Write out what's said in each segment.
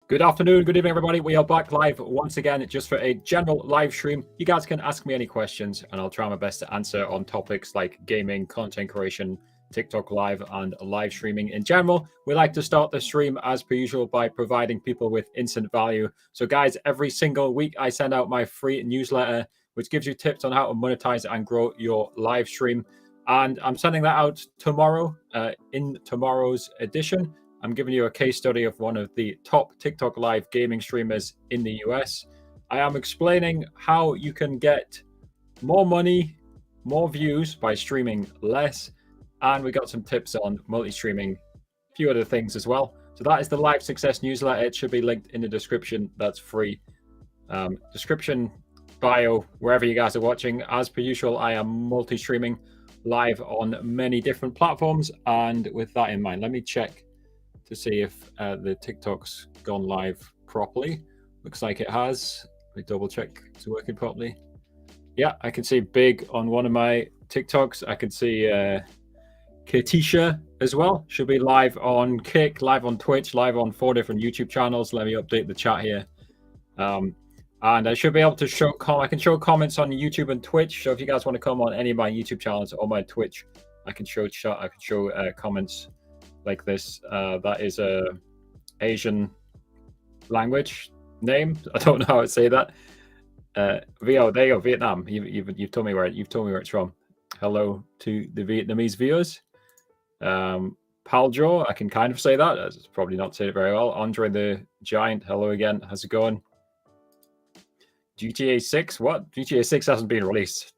Good afternoon, good evening, everybody. We are back live once again, just for a general live stream. You guys can ask me any questions, and I'll try my best to answer on topics like gaming, content creation, TikTok Live, and live streaming in general. We like to start the stream as per usual by providing people with instant value. So, guys, every single week I send out my free newsletter, which gives you tips on how to monetize and grow your live stream. And I'm sending that out tomorrow in tomorrow's edition. I'm giving you a case study of one of the top TikTok Live gaming streamers in the US. I am explaining how you can get more money, more views by streaming less. And we got some tips on multi-streaming, a few other things as well. So that is the Live Success newsletter. It should be linked in the description. That's free. Description, bio, wherever you guys are watching. As per usual, I am multi-streaming live on many different platforms. And with that in mind, let me check to see if the TikTok's gone live properly. Looks like it has. Let me double check it's working properly. Yeah, I can see Big on one of my TikToks. I can see Katisha as well. Should be live on Kick, live on Twitch, live on 4 different YouTube channels. Let me update the chat here. And I should be able to show, I can show comments on YouTube and Twitch. So if you guys want to come on any of my YouTube channels or my Twitch, I can show chat, I can show comments like this. That is a Asian language name. I don't know how to say that. VO, there you go, Vietnam. You've told me where it's from. Hello to the Vietnamese viewers. Paljo, I can kind of say that. It's probably not say it very well. Andre the Giant, hello again. How's it going? GTA 6? What? GTA 6 hasn't been released.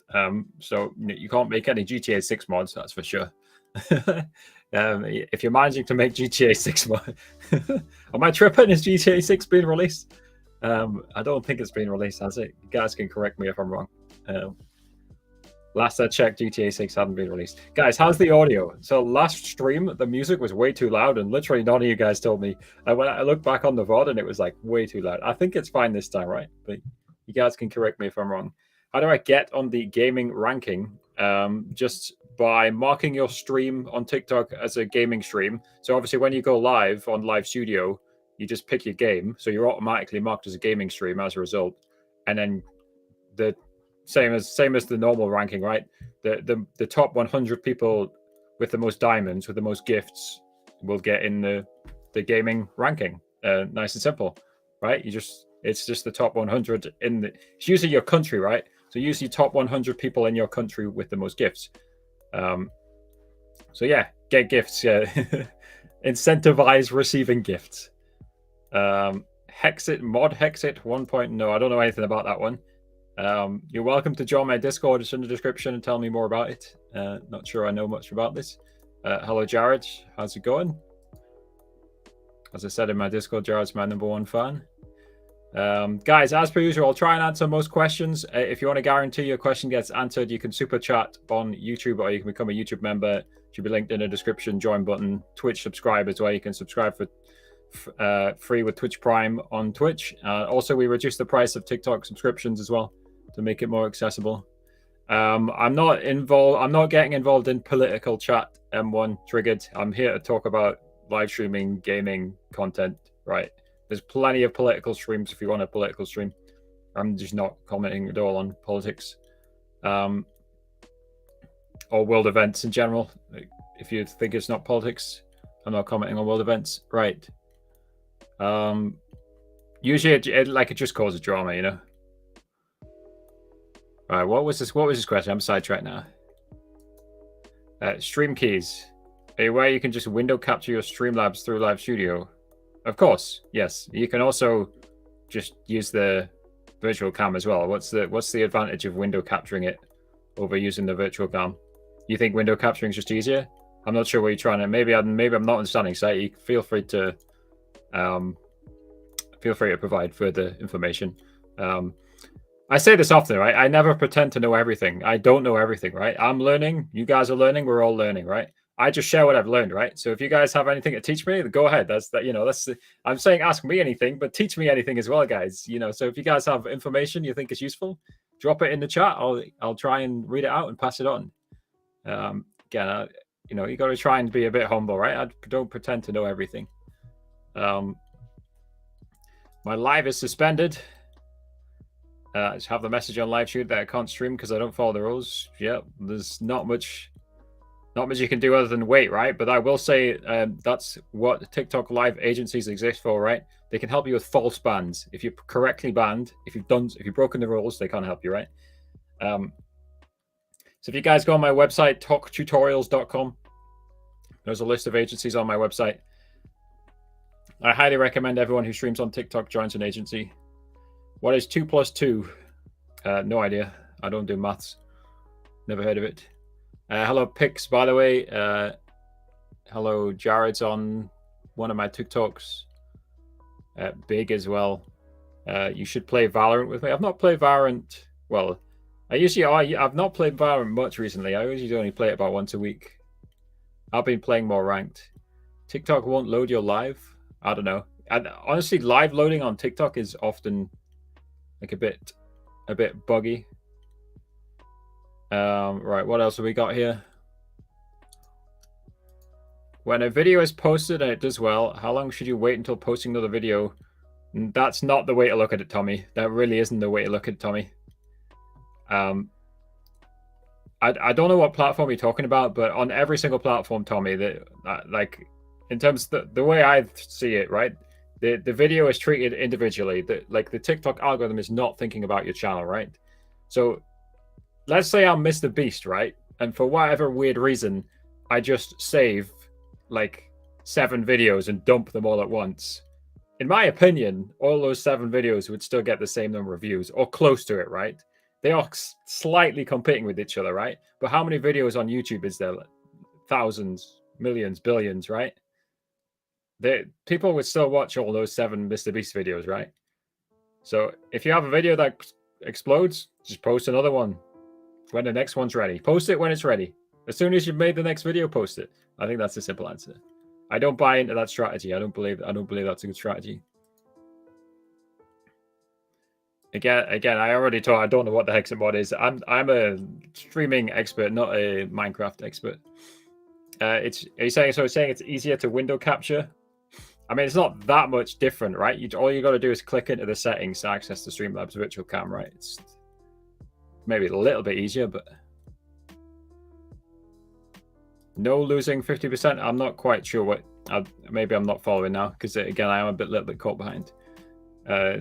So you can't make any GTA 6 mods, that's for sure. If you're managing to make GTA 6 mod, am I tripping? Is GTA 6 being released? I don't think it's been released, has it? You guys can correct me if I'm wrong. Last I checked, GTA 6 hadn't been released. Guys, how's the audio? So last stream, the music was way too loud, and literally none of you guys told me. When I looked back on the VOD, and it was like way too loud. I think it's fine this time, right? But you guys can correct me if I'm wrong. How do I get on the gaming ranking? Just by marking your stream on TikTok as a gaming stream. So obviously when you go live on Live Studio, you just pick your game. So you're automatically marked as a gaming stream as a result. And then the same as the normal ranking, right? The top 100 people with the most diamonds, with the most gifts, will get in the gaming ranking. Nice and simple, right? It's just the top 100 it's usually your country, right? So usually top 100 people in your country with the most gifts. So yeah, get gifts. Yeah, incentivize receiving gifts. Hexit mod Hexit 1.0. I don't know anything about that one. You're welcome to join my Discord. It's in the description and tell me more about it. Not sure I know much about this. Hello, Jared. How's it going? As I said in my Discord, Jared's my #1 fan. Guys, as per usual, I'll try and answer most questions. If you want to guarantee your question gets answered, you can super chat on YouTube, or you can become a YouTube member. It should be linked in the description. Join button. Twitch subscribe as well. You can subscribe for free with Twitch Prime on Twitch. Also, we reduced the price of TikTok subscriptions as well to make it more accessible. I'm not getting involved in political chat. M1 triggered. I'm here to talk about live streaming, gaming content, right? There's plenty of political streams if you want a political stream. I'm just not commenting at all on politics. Or world events in general. If you think it's not politics, I'm not commenting on world events. Right. Usually it just causes drama, you know? All right, what was this question? I'm sidetracked now. Stream keys. A way you can just window capture your Streamlabs through Live Studio. Of course, yes. You can also just use the virtual cam as well. What's the advantage of window capturing it over using the virtual cam? You think window capturing is just easier? I'm not sure what you're trying to. Maybe I'm not understanding. So you feel free to provide further information. I say this often, right? I never pretend to know everything. I don't know everything, right? I'm learning. You guys are learning. We're all learning, right? I just share what I've learned, right? So if you guys have anything to teach me, go ahead. I'm saying ask me anything, but teach me anything as well, guys. So if you guys have information you think is useful, drop it in the chat. I'll try and read it out and pass it on. Again, you got to try and be a bit humble, right? I don't pretend to know everything. My live is suspended. I just have the message on live shoot that I can't stream because I don't follow the rules. Yep, there's not much you can do other than wait, right? But I will say that's what TikTok live agencies exist for, right? They can help you with false bans. If you're correctly banned, if you've broken the rules, they can't help you, right? So if you guys go on my website, talktutorials.com, there's a list of agencies on my website. I highly recommend everyone who streams on TikTok joins an agency. What is 2 + 2? No idea. I don't do maths. Never heard of it. Hello, Pix, by the way. Hello, Jared's on one of my TikToks. Big as well. You should play Valorant with me. I've not played Valorant. Well, I've not played Valorant much recently. I usually only play it about once a week. I've been playing more ranked. TikTok won't load your live. I don't know. Honestly, live loading on TikTok is often like a bit buggy. Right, what else have we got here? When a video is posted and it does well, how long should you wait until posting another video? That's not the way to look at it, Tommy. That really isn't the way to look at it, Tommy. I don't know what platform you're talking about, but on every single platform, Tommy, like in terms of the way I see it, right? The video is treated individually. The TikTok algorithm is not thinking about your channel, right? So let's say I'm Mr. Beast, right? And for whatever weird reason, I just save like 7 videos and dump them all at once. In my opinion, all those 7 videos would still get the same number of views or close to it, right? They are slightly competing with each other, right? But how many videos on YouTube is there? Thousands, millions, billions, right? People would still watch all those 7 Mr. Beast videos, right? So if you have a video that explodes, just post another one when the next one's ready. Post it when it's ready. As soon as you've made the next video, post it. I think that's the simple answer. I don't buy into that strategy. I don't believe that's a good strategy. Again, I already told. I don't know what the Hexamod is. I'm a streaming expert, not a Minecraft expert. Are you saying it's easier to window capture? I mean, it's not that much different, right? All you got to do is click into the settings to access the Streamlabs virtual cam, right? It's maybe a little bit easier, but no losing 50%. I'm not quite sure what. Maybe I'm not following now because again, I am a little bit caught behind.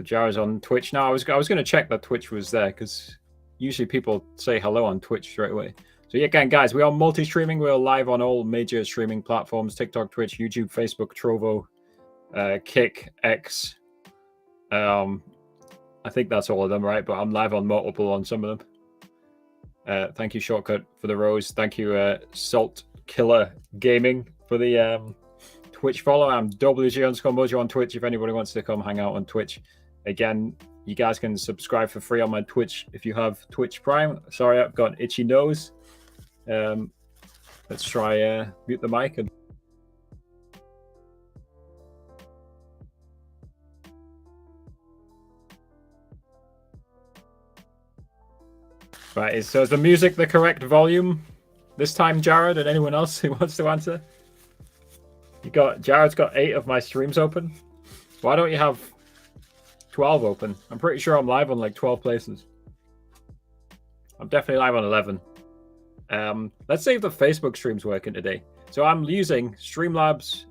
Jared's on Twitch now. I was going to check that Twitch was there because usually people say hello on Twitch straight away. So yeah, again, guys, we are multi-streaming. We're live on all major streaming platforms: TikTok, Twitch, YouTube, Facebook, Trovo, Kick, X. I think that's all of them, right? But I'm live on multiple on some of them. Thank you, Shortcut, for the rose. Thank you, Salt Killer Gaming, for the Twitch follow. I'm WG_Mojo on Twitch if anybody wants to come hang out on Twitch. Again, you guys can subscribe for free on my Twitch if you have Twitch Prime. Sorry, I've got an itchy nose. Let's try mute the mic. Right, so is the music the correct volume this time, Jared, and anyone else who wants to answer? Jared's got 8 of my streams open. Why don't you have 12 open? I'm pretty sure I'm live on like 12 places. I'm definitely live on 11. Let's see if the Facebook stream's working today. So I'm using Streamlabs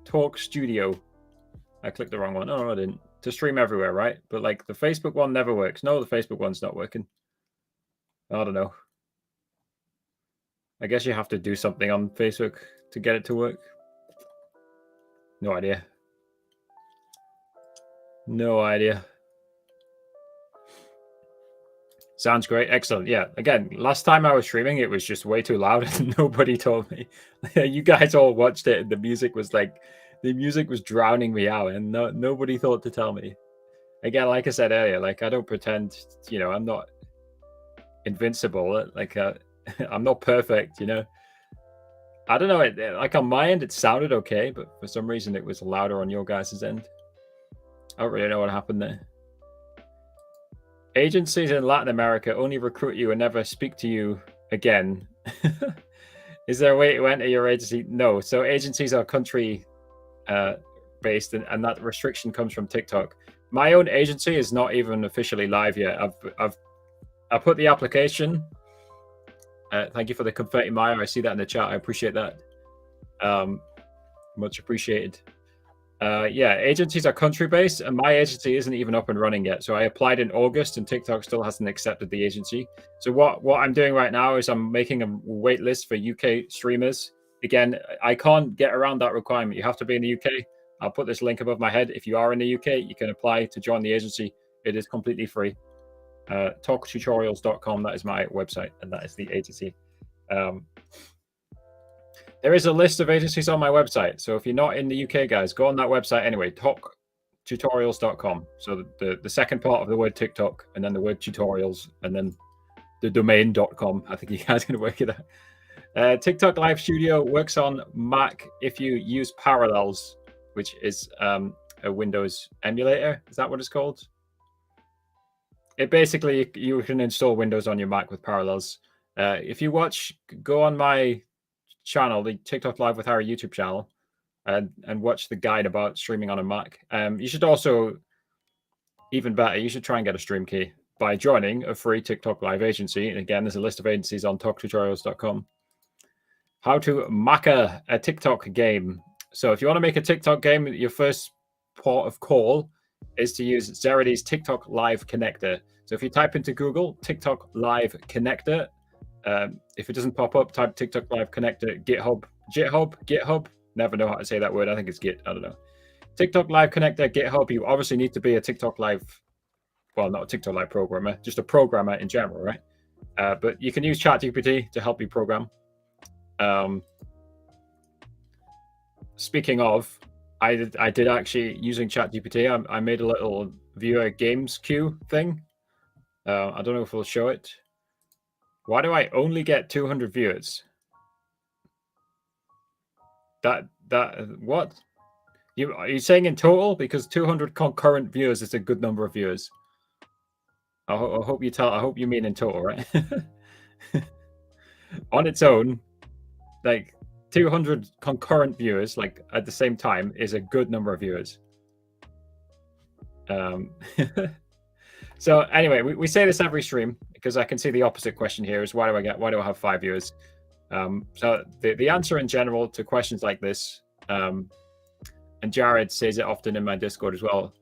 Talk Studio. I clicked the wrong one. Oh, no, I didn't. To stream everywhere, right? But like the Facebook one never works. No, the Facebook one's not working. I don't know. I guess you have to do something on Facebook to get it to work. No idea. No idea. Sounds great. Excellent. Yeah. Again, last time I was streaming, it was just way too loud and nobody told me. You guys all watched it and the music was drowning me out and nobody thought to tell me. Again, like I said earlier, like I don't pretend, I'm not invincible. Like I'm not perfect, I don't know. Like on my end, it sounded okay, but for some reason it was louder on your guys' end. I don't really know what happened there. Agencies in Latin America only recruit you and never speak to you again. Is there a way to enter your agency? No. So agencies are country based, and that restriction comes from TikTok. My own agency is not even officially live yet. I put the application. Thank you for the confetti, Maya. I see that in the chat. I appreciate that. Much appreciated. Yeah, agencies are country-based, and my agency isn't even up and running yet. So I applied in August, and TikTok still hasn't accepted the agency. So what I'm doing right now is I'm making a wait list for UK streamers. Again, I can't get around that requirement. You have to be in the UK. I'll put this link above my head. If you are in the UK, you can apply to join the agency. It is completely free. Talktutorials.com, that is my website, and that is the agency. There is a list of agencies on my website. So if you're not in the UK, guys, go on that website anyway, talktutorials.com. So the second part of the word TikTok, and then the word tutorials, and then the domain.com. I think you guys can work it out. TikTok Live Studio works on Mac if you use Parallels, which is a Windows emulator. Is that what it's called? It basically, you can install Windows on your Mac with Parallels. If you go on my channel, the TikTok Live with Harry YouTube channel, and watch the guide about streaming on a Mac. You should also, even better, you should try and get a stream key by joining a free TikTok Live agency. And again, there's a list of agencies on talktutorials.com. How to make a TikTok game. So if you want to make a TikTok game, your first port of call is to use Zerity's TikTok Live connector. So if you type into Google TikTok Live connector, if it doesn't pop up, type TikTok Live connector, GitHub. Never know how to say that word. I think it's Git. I don't know. TikTok Live connector, GitHub. You obviously need to be a TikTok Live, well, not a TikTok Live programmer, just a programmer in general, right? But you can use ChatGPT to help you program. Speaking of, I did actually, using ChatGPT, I made a little viewer games queue thing. I don't know if we'll show it. Why do I only get 200 viewers? What? Are you saying in total? Because 200 concurrent viewers is a good number of viewers. I hope you mean in total, right? On its own, like 200 concurrent viewers, like at the same time, is a good number of viewers. So anyway, we say this every stream, because I can see the opposite question here is why do I have 5 viewers? So the answer in general to questions like this, and Jared says it often in my Discord as well.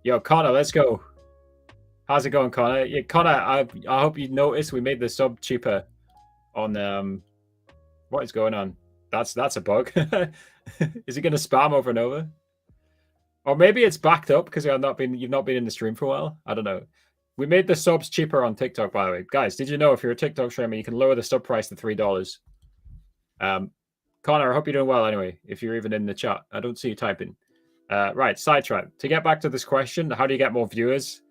Yo, Connor, let's go. How's it going, Connor? Yeah, Connor, I hope you noticed we made the sub cheaper on what is going on? That's a bug. Is it going to spam over and over? Or maybe it's backed up because you've not been in the stream for a while. I don't know. We made the subs cheaper on TikTok, by the way. Guys, did you know if you're a TikTok streamer, you can lower the sub price to $3? Connor, I hope you're doing well anyway, if you're even in the chat. I don't see you typing. Right, sidetrack. To get back to this question, how do you get more viewers?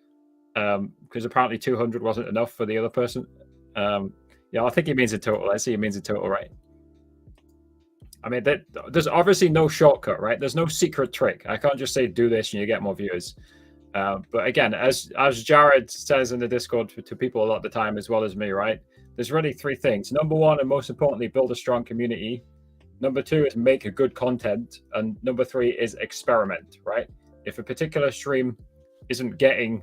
Because apparently 200 wasn't enough for the other person. Yeah, I think he means in total. I see he means in total, right? I mean, there's obviously no shortcut, right? There's no secret trick. I can't just say do this and you get more viewers. But again, as Jared says in the Discord to people a lot of the time, as well as me, right? There's really 3 things. Number 1, and most importantly, build a strong community. Number 2 is make a good content. And number 3 is experiment, right? If a particular stream isn't getting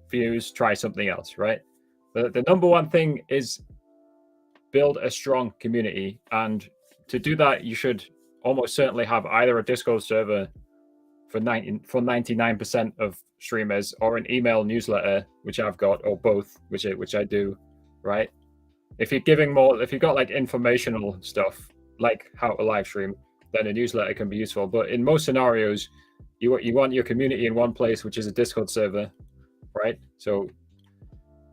views, try something else, right? The number 1 thing is build a strong community. And to do that, you should almost certainly have either a Discord server for 99% of streamers, or an email newsletter, which I've got, or both, which I do, right? If you've got like informational stuff, like how to live stream, then a newsletter can be useful. But in most scenarios, you want your community in one place, which is a Discord server, right? So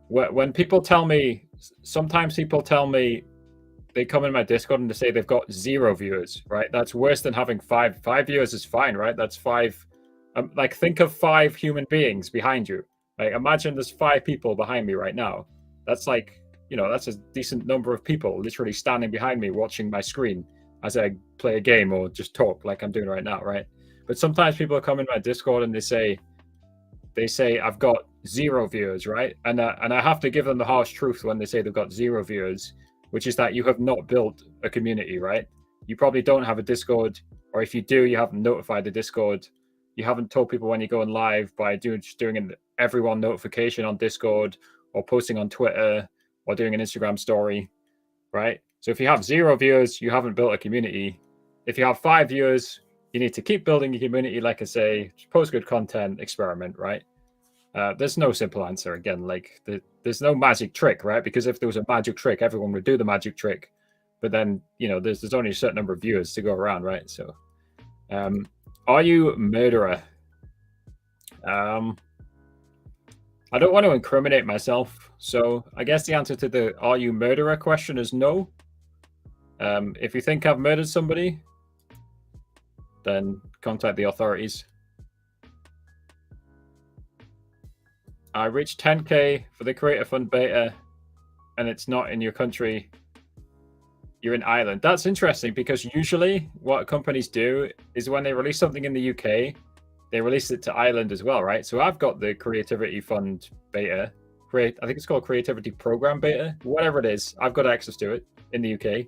when people tell me, sometimes people tell me, they come in my Discord and they say they've got 0 viewers, right? That's worse than having 5. 5 viewers is fine, right? That's 5. Like, think of 5 human beings behind you. Like, imagine there's 5 people behind me right now. That's like, that's a decent number of people literally standing behind me watching my screen as I play a game or just talk like I'm doing right now, right? But sometimes people come in my Discord and they say I've got 0 viewers, right? And I have to give them the harsh truth when they say they've got 0 viewers, which is that you have not built a community, right? You probably don't have a Discord. or if you do, you haven't notified the Discord. You haven't told people when you're going live by doing an everyone notification on Discord, or posting on Twitter, or doing an Instagram story, right? So if you have 0 viewers, you haven't built a community. If you have 5 viewers, you need to keep building your community. Like I say, post good content, experiment, right? There's no simple answer. Again, like there's no magic trick, right? Because if there was a magic trick, everyone would do the magic trick. But then, there's only a certain number of viewers to go around, right? So, are you murderer? I don't want to incriminate myself, so I guess the answer to the "Are you murderer?" question is no. If you think I've murdered somebody, then contact the authorities. I reached 10K for the Creator Fund beta, and it's not in your country. You're in Ireland. That's interesting, because usually what companies do is when they release something in the UK, they release it to Ireland as well, right? So I've got the Creativity Fund beta. I think it's called Creativity Program beta. Whatever it is, I've got access to it in the UK.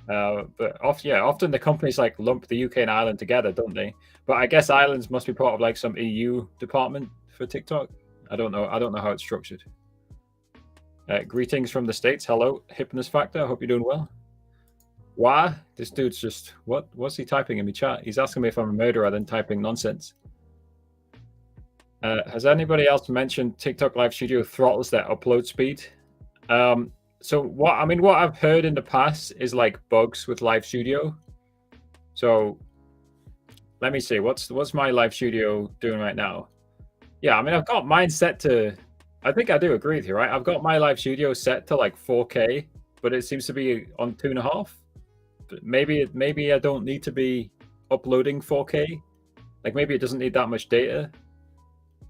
But often the companies like lump the UK and Ireland together, don't they? But I guess Ireland must be part of like some EU department for TikTok. I don't know how it's structured. Greetings from the States. Hello, Hypnus Factor. I hope you're doing well. Why? This dude's just what's he typing in my chat? He's asking me if I'm a murderer, then typing nonsense. Has anybody else mentioned TikTok Live Studio throttles their upload speed? So what I've heard in the past is like bugs with Live Studio. So let me see, what's my Live Studio doing right now? Yeah, I've got mine set to, I think I do agree with you, right? I've got my Live Studio set to like 4K, but it seems to be on 2.5. But maybe I don't need to be uploading 4K. Like maybe it doesn't need that much data.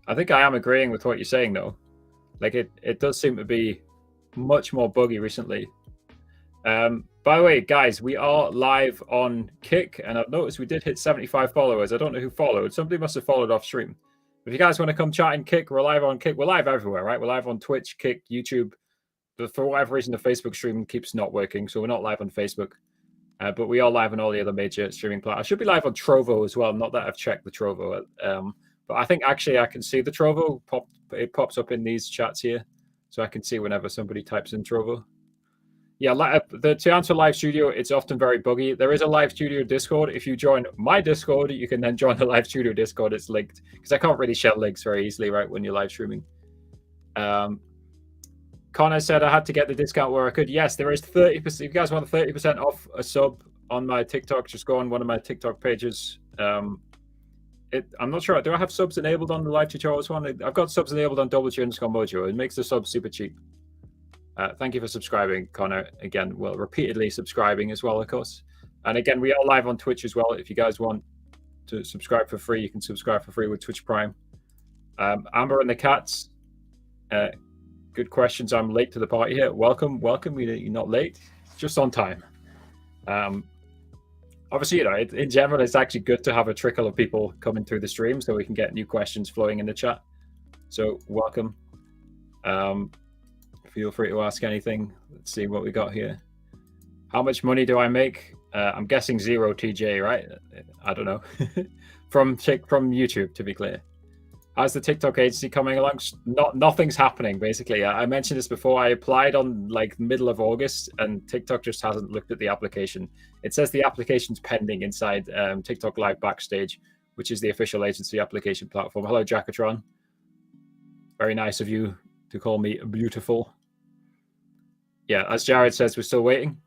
I think I am agreeing with what you're saying though. Like it does seem to be much more buggy recently. By the way, guys, we are live on Kick, and I've noticed we did hit 75 followers. I don't know who followed. Somebody must have followed off stream. If you guys want to come chat in Kick, we're live on Kick. We're live everywhere, right? We're live on Twitch, Kick, YouTube. But for whatever reason, the Facebook stream keeps not working, so we're not live on Facebook. But we are live on all the other major streaming platforms. I should be live on Trovo as well. Not that I've checked the Trovo. But I think actually I can see the Trovo. It pops up in these chats here. So I can see whenever somebody types in Trovo. Yeah, to answer Live Studio, it's often very buggy. There is a Live Studio Discord. If you join my Discord, you can then join the Live Studio Discord. It's linked, because I can't really share links very easily, right, when you're live streaming. Connor said I had to get the discount where I could. Yes, there is 30%. If you guys want 30% off a sub on my TikTok, just go on one of my TikTok pages. I'm not sure. Do I have subs enabled on the live tutorials one? I've got subs enabled on Mojo. It makes the subs super cheap. Thank you for subscribing, Connor. Again, well, repeatedly subscribing as well, of course. And again, we are live on Twitch as well. If you guys want to subscribe for free, you can subscribe for free with Twitch Prime. Amber and the Cats. Good questions. I'm late to the party here. Welcome. You're not late, just on time. Obviously, in general, it's actually good to have a trickle of people coming through the stream so we can get new questions flowing in the chat. So welcome. Feel free to ask anything. Let's see what we got here. How much money do I make? I'm guessing 0 TJ, right? I don't know. from YouTube, to be clear. How's the TikTok agency coming along? Nothing's happening, basically. I mentioned this before. I applied on like middle of August, and TikTok just hasn't looked at the application. It says the application's pending inside TikTok Live Backstage, which is the official agency application platform. Hello, Jackatron. Very nice of you to call me beautiful. Yeah, as Jared says, we're still waiting.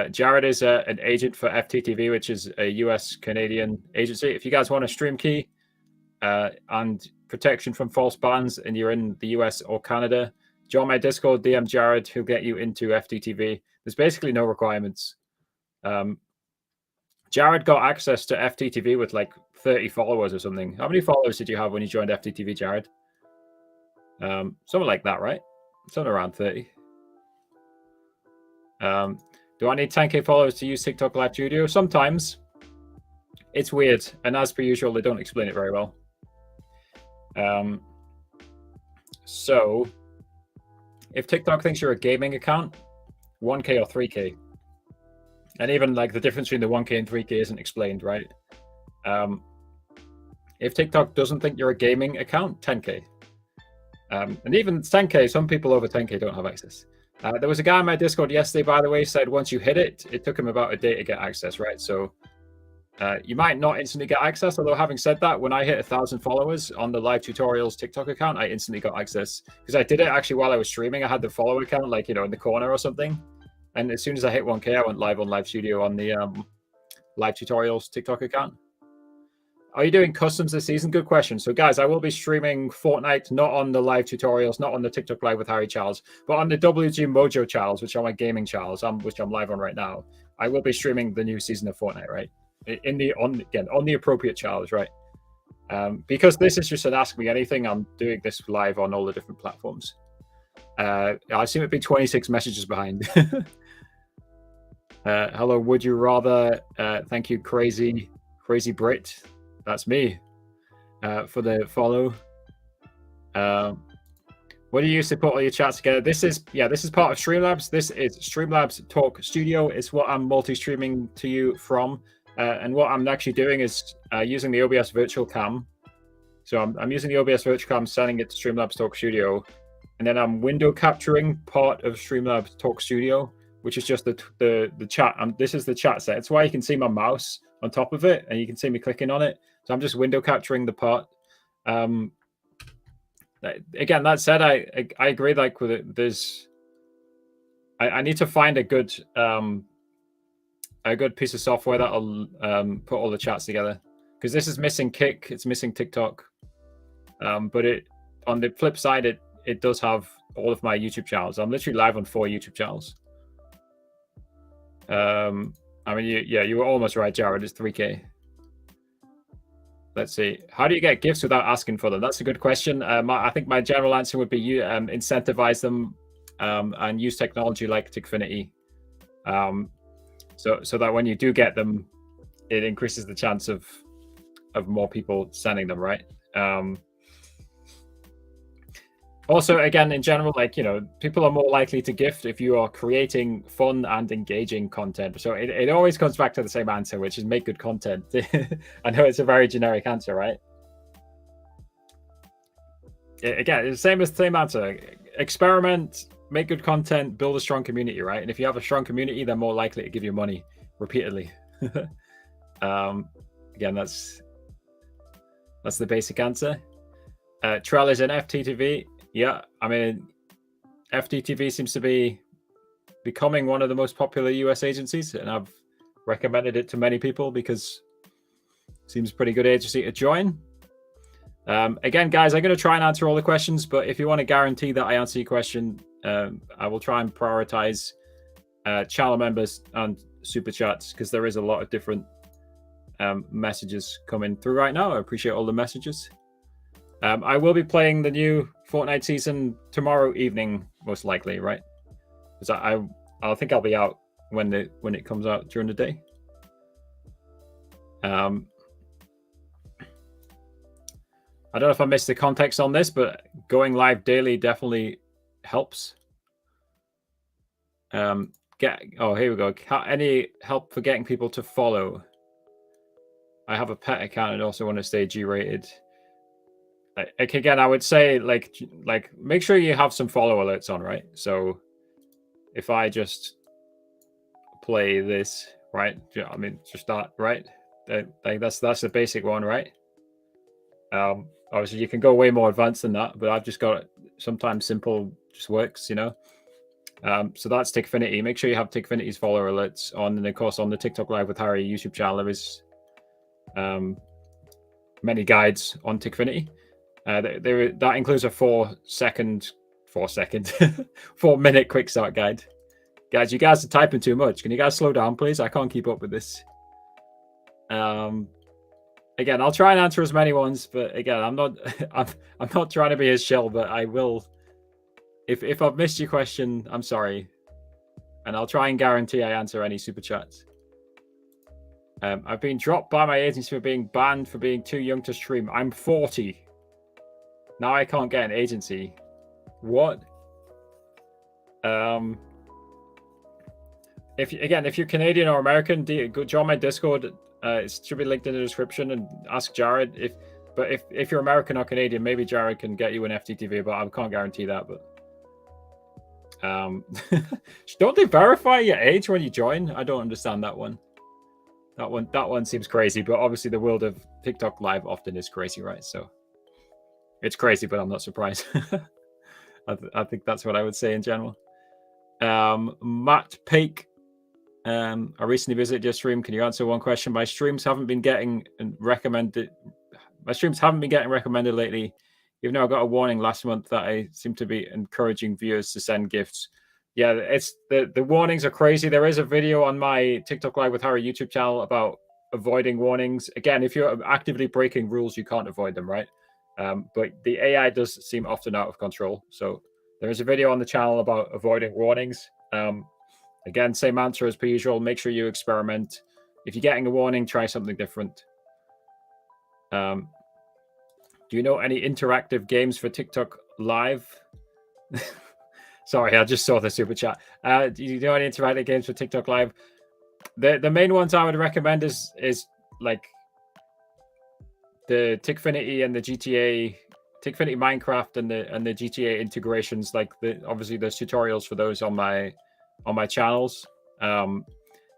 Jared is an agent for FTTV, which is a US-Canadian agency. If you guys want a stream key and protection from false bans and you're in the US or Canada, join my Discord, DM Jared, who'll get you into FTTV. There's basically no requirements. Jared got access to FTTV with like 30 followers or something. How many followers did you have when you joined FTTV, Jared? Something like that, right? Something around 30. Do I need 10K followers to use TikTok Live Studio? Sometimes. It's weird, and as per usual, they don't explain it very well. So, if TikTok thinks you're a gaming account, 1K or 3K. And even like the difference between the 1K and 3K isn't explained, right? If TikTok doesn't think you're a gaming account, 10K. And even 10K, some people over 10K don't have access. There was a guy in my Discord yesterday, by the way, said once you hit it, it took him about a day to get access, right? So you might not instantly get access, although having said that, when I hit 1,000 followers on the Live Tutorials TikTok account, I instantly got access because I did it actually while I was streaming. I had the follow account, like, in the corner or something. And as soon as I hit 1K, I went live on Live Studio on the Live Tutorials TikTok account. Are you doing customs this season? Good question. So, guys, I will be streaming Fortnite, not on the Live Tutorials, not on the TikTok Live with Harry Charles, but on the WG Mojo channels, which are my gaming channels, which I'm live on right now. I will be streaming the new season of Fortnite, right? On the appropriate channels, right? Because this is just an Ask Me Anything, I'm doing this live on all the different platforms. I seem to be 26 messages behind. Hello, would you rather? Thank you, Crazy Brit. That's me for the follow. What do you use to put all your chats together? This is part of Streamlabs. This is Streamlabs Talk Studio. It's what I'm multi-streaming to you from. And what I'm actually doing is using the OBS Virtual Cam. So I'm using the OBS Virtual Cam, sending it to Streamlabs Talk Studio. And then I'm window capturing part of Streamlabs Talk Studio, which is just the chat. This is the chat set. It's why you can see my mouse on top of it, and you can see me clicking on it. So I'm just window capturing the part. Again, that said, I agree. Like with it, I need to find a good piece of software that'll put all the chats together, because this is missing Kick, it's missing TikTok, but on the flip side, it does have all of my YouTube channels. I'm literally live on 4 YouTube channels. I mean, you were almost right, Jared. It's 3K. Let's see. How do you get gifts without asking for them? That's a good question. I think my general answer would be you incentivize them and use technology like Tickfinity, so that when you do get them, it increases the chance of more people sending them, right? Also, again, in general, like, people are more likely to gift if you are creating fun and engaging content. So it always comes back to the same answer, which is make good content. I know it's a very generic answer, right? Again, it's the same answer. Experiment, make good content, build a strong community, right? And if you have a strong community, they're more likely to give you money repeatedly. Again, that's the basic answer. Trell is an FTTV. Yeah, I mean, FTTV seems to be becoming one of the most popular US agencies, and I've recommended it to many people because it seems a pretty good agency to join. Again, guys, I'm going to try and answer all the questions, but if you want to guarantee that I answer your question, I will try and prioritize channel members and super chats, because there is a lot of different messages coming through right now. I appreciate all the messages. I will be playing the new Fortnite season tomorrow evening, most likely, right? Because I think I'll be out when it comes out during the day. I don't know if I missed the context on this, but going live daily definitely helps. Here we go. Any help for getting people to follow? I have a pet account and also want to stay G-rated. Like, again, I would say like make sure you have some follow alerts on, right? So if I just play this, right? I mean, just that, right? That's the basic one, right? Obviously you can go way more advanced than that, but I've just got sometimes simple just works, So that's Tickfinity. Make sure you have Tickfinity's follower alerts on, and of course on the TikTok Live with Harry YouTube channel there is many guides on Tickfinity. That includes a 4-minute quick start guide. Guys, you guys are typing too much. Can you guys slow down, please? I can't keep up with this. Again, I'll try and answer as many ones, but again, I'm not trying to be his shell, but I will. If I've missed your question, I'm sorry, and I'll try and guarantee I answer any super chats. I've been dropped by my agency for being banned for being too young to stream. I'm 40. Now I can't get an agency. What? if you're Canadian or American, go join my Discord. It should be linked in the description, and ask Jared if you're American or Canadian, maybe Jared can get you an FTTV, but I can't guarantee that. But don't they verify your age when you join? I don't understand that one. That one seems crazy, but obviously the world of TikTok Live often is crazy, right? So it's crazy, but I'm not surprised. I think that's what I would say in general. Matt Peake, I recently visited your stream. Can you answer one question? My streams haven't been getting recommended lately, even though I got a warning last month that I seem to be encouraging viewers to send gifts. Yeah, it's the warnings are crazy. There is a video on my TikTok Live with Harry YouTube channel about avoiding warnings. Again, if you're actively breaking rules, you can't avoid them, right? But the AI does seem often out of control. So there is a video on the channel about avoiding warnings. Again, same answer as per usual. Make sure you experiment. If you're getting a warning, try something different. Do you know any interactive games for TikTok Live? Sorry, I just saw the super chat. Do you know any interactive games for TikTok Live? The main ones I would recommend is like the Tickfinity and the GTA, Tickfinity Minecraft and the GTA integrations. Like obviously there's tutorials for those on my channels. The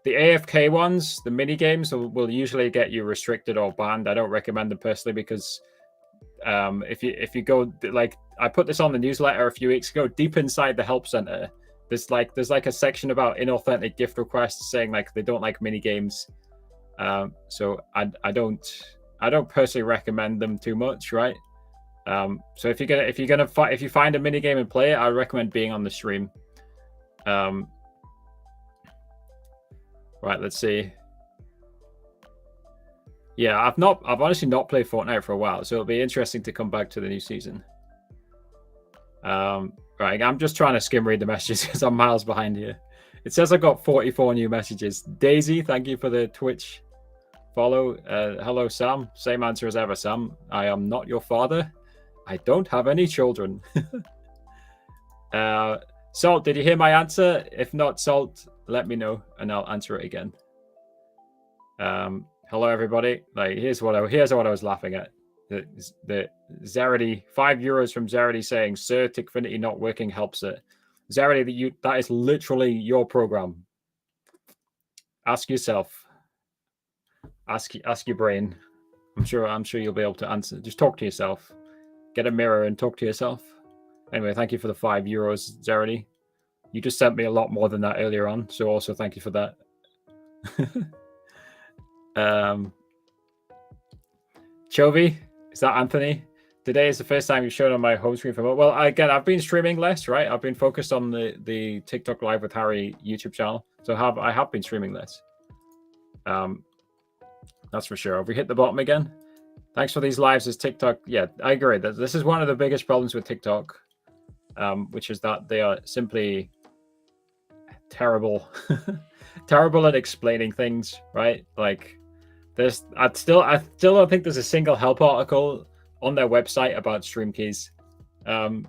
AFK ones, the mini games will usually get you restricted or banned. I don't recommend them personally because if you go, like I put this on the newsletter a few weeks ago, deep inside the help center, there's like a section about inauthentic gift requests saying like they don't like mini games. So I don't personally recommend them too much, right? So if you find a mini game and play it, I recommend being on the stream. Right, let's see. Yeah, I've honestly not played Fortnite for a while, so it'll be interesting to come back to the new season. Right, I'm just trying to skim read the messages because I'm miles behind here. It says I got 44 new messages. Daisy, thank you for the Twitch follow. Hello, Sam. Same answer as ever, Sam. I am not your father. I don't have any children. Salt, did you hear my answer? If not, Salt, let me know and I'll answer it again. Hello, everybody. Like, here's what I was laughing at. The Zarity, €5 from Zarity saying, "Sir, Tickfinity not working helps it." Zarity, that is literally your program. Ask yourself. Ask your brain. I'm sure you'll be able to answer. Just talk to yourself. Get a mirror and talk to yourself. Anyway, thank you for the €5, Zarity. You just sent me a lot more than that earlier on, so also thank you for that. Chovy, is that Anthony? Today is the first time you've shown on my home screen for well, again, I've been streaming less, right? I've been focused on the TikTok Live with Harry YouTube channel, so I have been streaming less. That's for sure. Have we hit the bottom again? Thanks for these lives as TikTok. Yeah, I agree. This is one of the biggest problems with TikTok, which is that they are simply terrible, terrible at explaining things, right? Like, I still don't think there's a single help article on their website about stream keys, and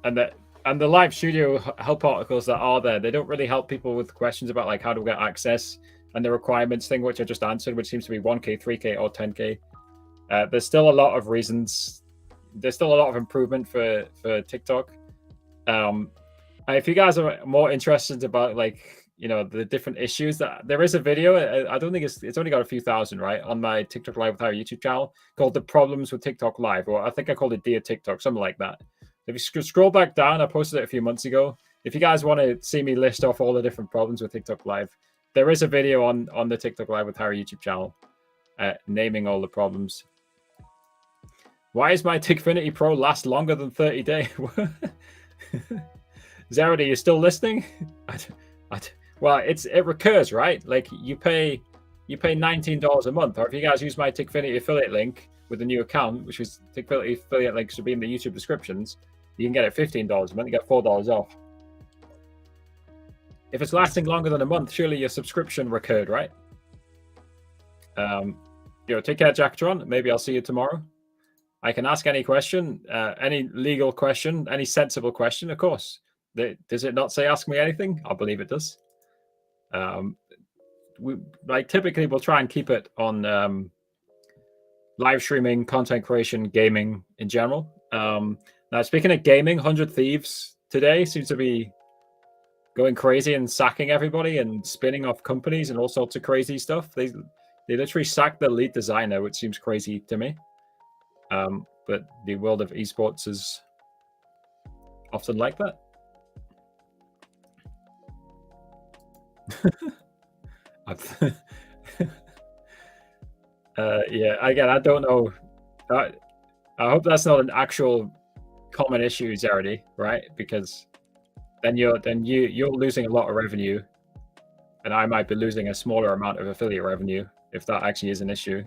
the live studio help articles that are there, they don't really help people with questions about like how to get access and the requirements thing, which I just answered, which seems to be 1K, 3K, or 10K. There's still a lot of reasons. There's still a lot of improvement for TikTok. If you guys are more interested about like, you know, the different issues, that there is a video. I don't think it's only got a few thousand, right, on my TikTok Live with our YouTube channel called "The Problems with TikTok Live," or I think I called it "Dear TikTok," something like that. If you scroll back down, I posted it a few months ago. If you guys want to see me list off all the different problems with TikTok Live, there is a video on the TikTok Live with Harry YouTube channel naming all the problems. Why is my Tickfinity Pro last longer than 30 days? Zarity, you still listening? Well, it recurs, right? Like you pay $19 a month, or if you guys use my Tickfinity affiliate link with the new account, which is Tickfinity affiliate link should be in the YouTube descriptions, you can get it $15 a month. You get $4 off. If it's lasting longer than a month, surely your subscription recurred, right? Take care, Jacktron. Maybe I'll see you tomorrow. I can ask any question, any legal question, any sensible question, of course. Does it not say ask me anything? I believe it does. We typically we'll try and keep it on live streaming, content creation, gaming in general. Now, speaking of gaming, 100 Thieves today seems to be going crazy and sacking everybody and spinning off companies and all sorts of crazy stuff. They literally sacked the lead designer, which seems crazy to me. But the world of esports is often like that. Yeah, again, I don't know. I hope that's not an actual common issue, Zeredy, right? Because then you're losing a lot of revenue, and I might be losing a smaller amount of affiliate revenue if that actually is an issue.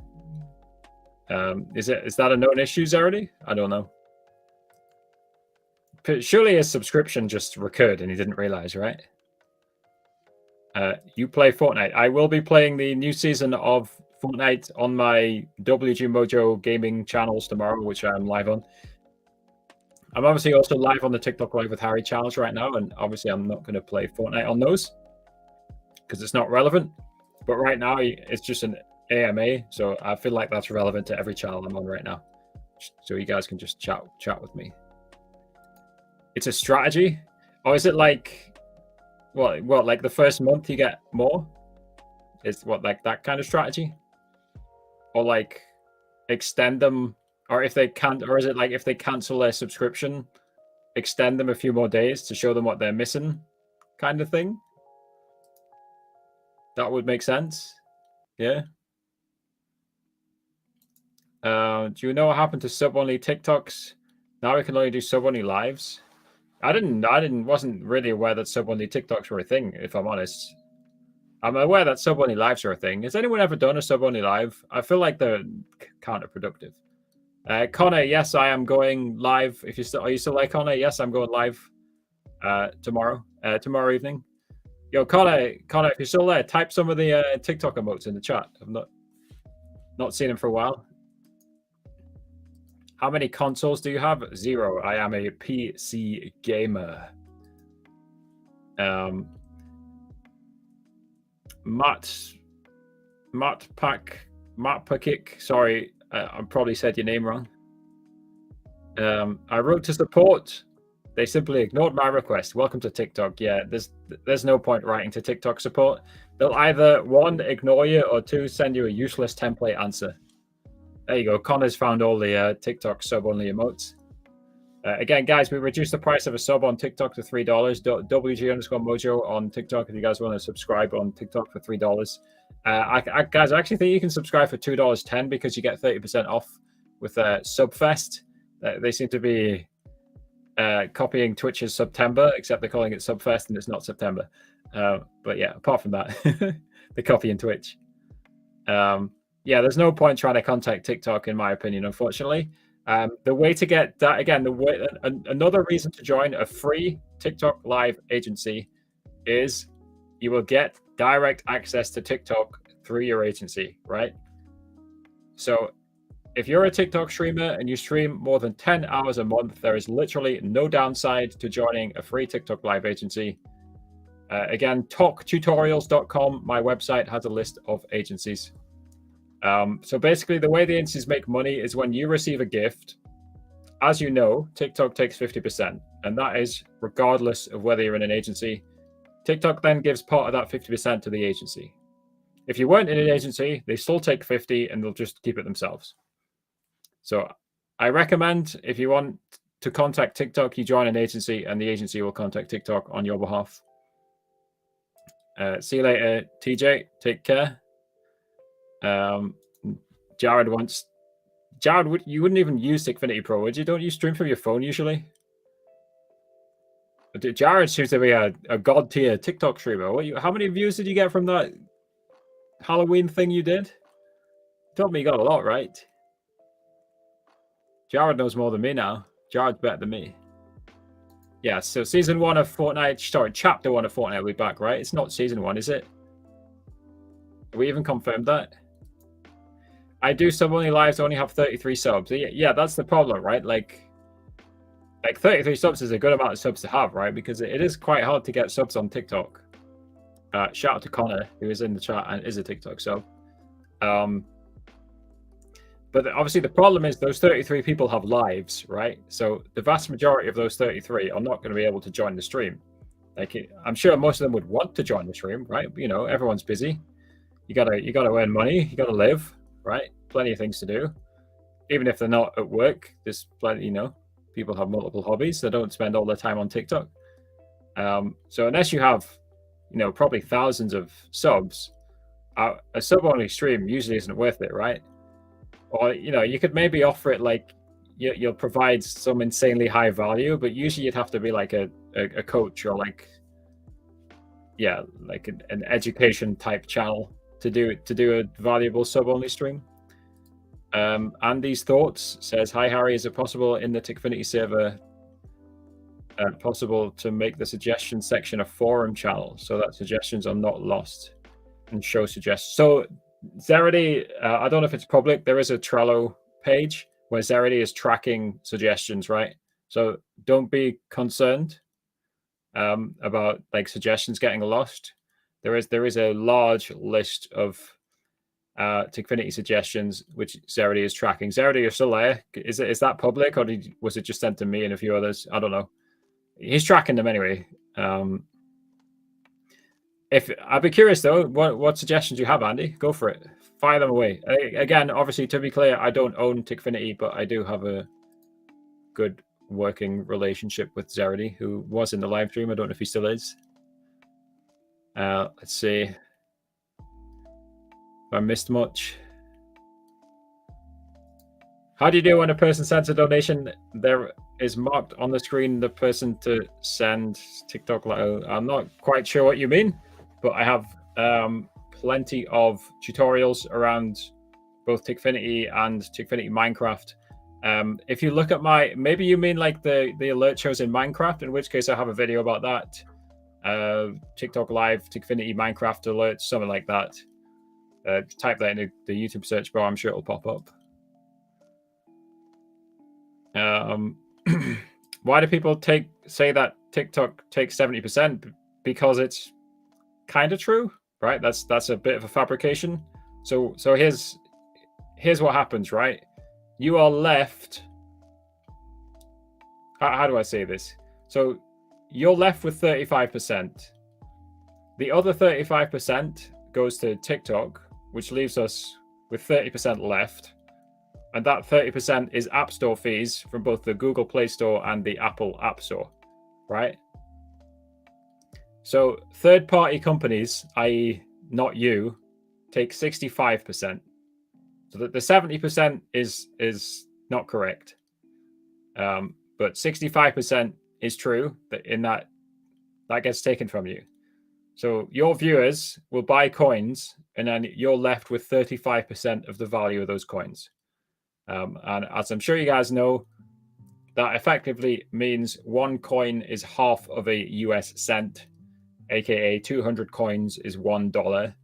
Is that a known issue, Zeredy? I don't know. Surely his subscription just recurred and he didn't realize, right? You play Fortnite. I will be playing the new season of Fortnite on my WG Mojo gaming channels tomorrow, which I'm live on. I'm obviously also live on the TikTok Live with Harry channels right now, and obviously I'm not going to play Fortnite on those because it's not relevant. But right now it's just an AMA, so I feel like that's relevant to every channel I'm on right now. So you guys can just chat with me. It's a strategy, or is it like what like the first month you get more? Is what like that kind of strategy, or like extend them, or if they can't, or is it like if they cancel their subscription, extend them a few more days to show them what they're missing, kind of thing? That would make sense. Yeah. Do you know what happened to sub-only TikToks? Now we can only do sub-only lives. I wasn't really aware that sub-only TikToks were a thing, if I'm honest. I'm aware that sub-only lives are a thing. Has anyone ever done a sub-only live? I feel like they're counterproductive. Connor, yes, I am going live. Are you still there, Connor? Yes, I'm going live tomorrow evening. Yo, Connor, if you're still there, type some of the TikTok emotes in the chat. I've not seen them for a while. How many consoles do you have? 0. I am a PC gamer. Matt Pakic. Sorry, I probably said your name wrong. I wrote to support. They simply ignored my request. Welcome to TikTok. Yeah, there's no point writing to TikTok support. They'll either 1, ignore you, or 2, send you a useless template answer. There you go. Connor's found all the TikTok sub-only emotes. Again, guys, we reduced the price of a sub on TikTok to $3. WG_Mojo on TikTok if you guys want to subscribe on TikTok for $3. Guys, I actually think you can subscribe for $2.10 because you get 30% off with Subfest. They seem to be copying Twitch's September, except they're calling it Subfest and it's not September. But yeah, apart from that, they're copying Twitch. Yeah, there's no point trying to contact TikTok, in my opinion, unfortunately. The way to get that, again, another reason to join a free TikTok Live agency is you will get direct access to TikTok through your agency, right? So if you're a TikTok streamer and you stream more than 10 hours a month, there is literally no downside to joining a free TikTok Live agency. Again, talktutorials.com, my website, has a list of agencies. So basically, the way the agencies make money is when you receive a gift. As you know, TikTok takes 50%, and that is regardless of whether you're in an agency. TikTok then gives part of that 50% to the agency. If you weren't in an agency, they still take 50 and they'll just keep it themselves. So I recommend if you want to contact TikTok, you join an agency and the agency will contact TikTok on your behalf. See you later, TJ. Take care. Jared, you wouldn't even use Xfinity Pro, would you? Don't you stream from your phone usually? Jared seems to be a god tier TikTok streamer. How many views did you get from that Halloween thing you did? You told me you got a lot, right? Jared knows more than me now. Jared's better than me. Yeah, so season 1 of Fortnite, sorry, chapter 1 of Fortnite will be back, right? It's not season 1, is it? Have we even confirmed that? I do sub-only lives, I only have 33 subs. Yeah, that's the problem, right? Like 33 subs is a good amount of subs to have, right? Because it is quite hard to get subs on TikTok. Shout out to Connor, who is in the chat and is a TikTok sub. But obviously the problem is those 33 people have lives, right? So the vast majority of those 33 are not going to be able to join the stream. Like, I'm sure most of them would want to join the stream, right? You know, everyone's busy. You gotta earn money. You gotta live, right? Plenty of things to do. Even if they're not at work, there's plenty. You know, people have multiple hobbies. They don't spend all their time on TikTok. So unless you have, you know, probably thousands of subs, a sub-only stream usually isn't worth it, right? Or, you know, you could maybe offer it like you'll provide some insanely high value, but usually you'd have to be like a coach or like, yeah, like an education type channel to do a valuable sub-only stream. Andy's Thoughts says, hi Harry, is it possible in the Tickfinity server possible to make the suggestion section a forum channel so that suggestions are not lost and show suggestions? So Zeredy, I don't know if it's public. There is a Trello page where Zeredy is tracking suggestions, right? So don't be concerned about like suggestions getting lost. There is a large list of Tickfinity suggestions which Zeredy is tracking. Zeredy, you're still there? Is that public, or was it just sent to me and a few others? I don't know. He's tracking them anyway. If I'd be curious though, what suggestions you have, Andy? Go for it. Fire them away. Again, obviously, to be clear, I don't own Tickfinity, but I do have a good working relationship with Zeredy, who was in the live stream. I don't know if he still is. Let's see if I missed much. How do you do when a person sends a donation? There is marked on the screen the person to send TikTok Live. I'm not quite sure what you mean, but I have plenty of tutorials around both Tickfinity and Tickfinity Minecraft. If you look at maybe you mean like the alert shows in Minecraft, in which case I have a video about that. TikTok Live, Tickfinity Minecraft alerts, something like that. Type that in the YouTube search bar, I'm sure it'll pop up. Why do people say that TikTok takes 70%? Because it's kind of true, right? That's a bit of a fabrication. So here's what happens, right? You are left. How do I say this? So you're left with 35%. The other 35% goes to TikTok, which leaves us with 30% left. And that 30% is App Store fees from both the Google Play Store and the Apple App Store, right? So third-party companies, i.e. not you, take 65%. So that the 70% is not correct. But 65% is true, that in that gets taken from you. So your viewers will buy coins, and then you're left with 35% of the value of those coins. And as I'm sure you guys know, that effectively means one coin is half of a US cent, aka 200 coins is $1,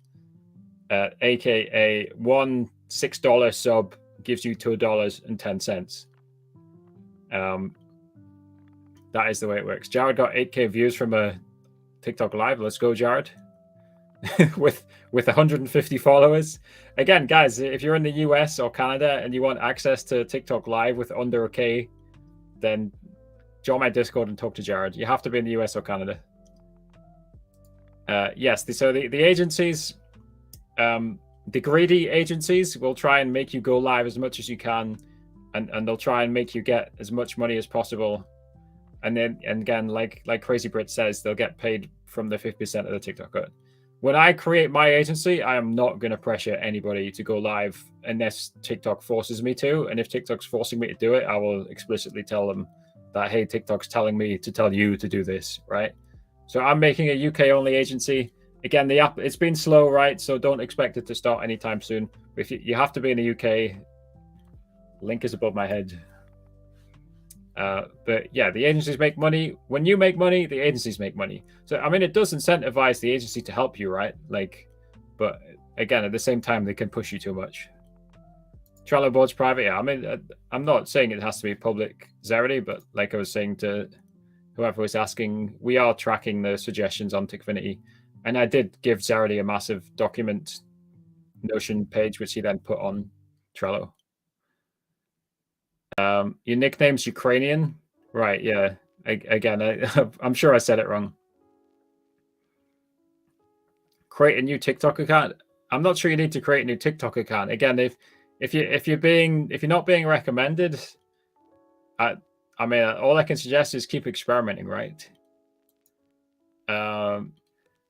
aka one $6 sub gives you $2.10. That is the way it works. Jared got 8K views from a TikTok Live. Let's go, Jared. with 150 followers. Again, guys, if you're in the US or Canada and you want access to TikTok Live with under a K, then join my Discord and talk to Jared. You have to be in the US or Canada. Yes, so the agencies, the greedy agencies will try and make you go live as much as you can, and they'll try and make you get as much money as possible. And again, like Crazy Brit says, they'll get paid from the 50% of the TikTok cut. When I create my agency, I am not going to pressure anybody to go live unless TikTok forces me to. And if TikTok's forcing me to do it, I will explicitly tell them that, hey, TikTok's telling me to tell you to do this, right? So I'm making a UK-only agency. Again, the app, it's been slow, right? So don't expect it to start anytime soon. If you have to be in the UK, link is above my head. But yeah, the agencies make money. When you make money, the agencies make money. So, I mean, it does incentivize the agency to help you, right? Like, but again, at the same time, they can push you too much. Trello board's private. Yeah, I mean, I'm not saying it has to be public Zeredy, but like I was saying to whoever was asking, we are tracking the suggestions on Tickfinity. And I did give Zarady a massive document Notion page, which he then put on Trello. Your nickname's Ukrainian, right? Yeah. Again, I'm sure I said it wrong. Create a new TikTok account. I'm not sure you need to create a new TikTok account. Again, if you're not being recommended, I mean, all I can suggest is keep experimenting, right?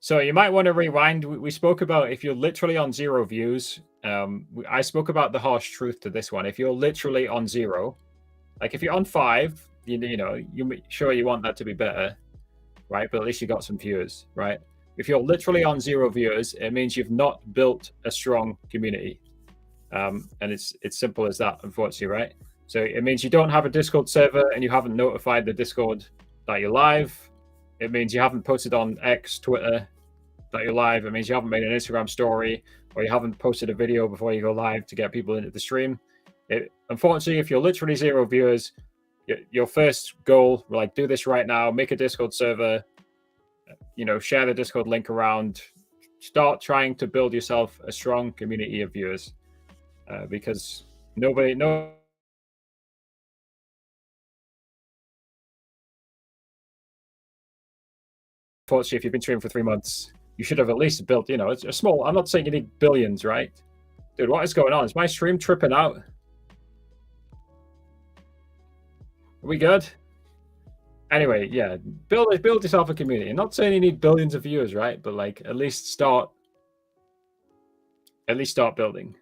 So you might want to rewind. We spoke about if you're literally on 0 views. I spoke about the harsh truth to this one. If you're literally on 0, like if you're on 5, sure you want that to be better, right? But at least you got some viewers, right? If you're literally on 0 viewers, it means you've not built a strong community, and it's simple as that, unfortunately, right? So it means you don't have a Discord server and you haven't notified the Discord that you're live. It means you haven't posted on X, Twitter that you're live. It means you haven't made an Instagram story, or you haven't posted a video before you go live to get people into the stream. Unfortunately, if you're literally 0 viewers, your first goal, like, do this right now, make a Discord server, share the Discord link around, start trying to build yourself a strong community of viewers, because unfortunately, if you've been streaming for 3 months, you should have at least built, it's a small, I'm not saying you need billions, right? Dude, what is going on? Is my stream tripping out? Are we good? Anyway, yeah, build yourself a community. I'm not saying you need billions of viewers, right? But like, at least start building.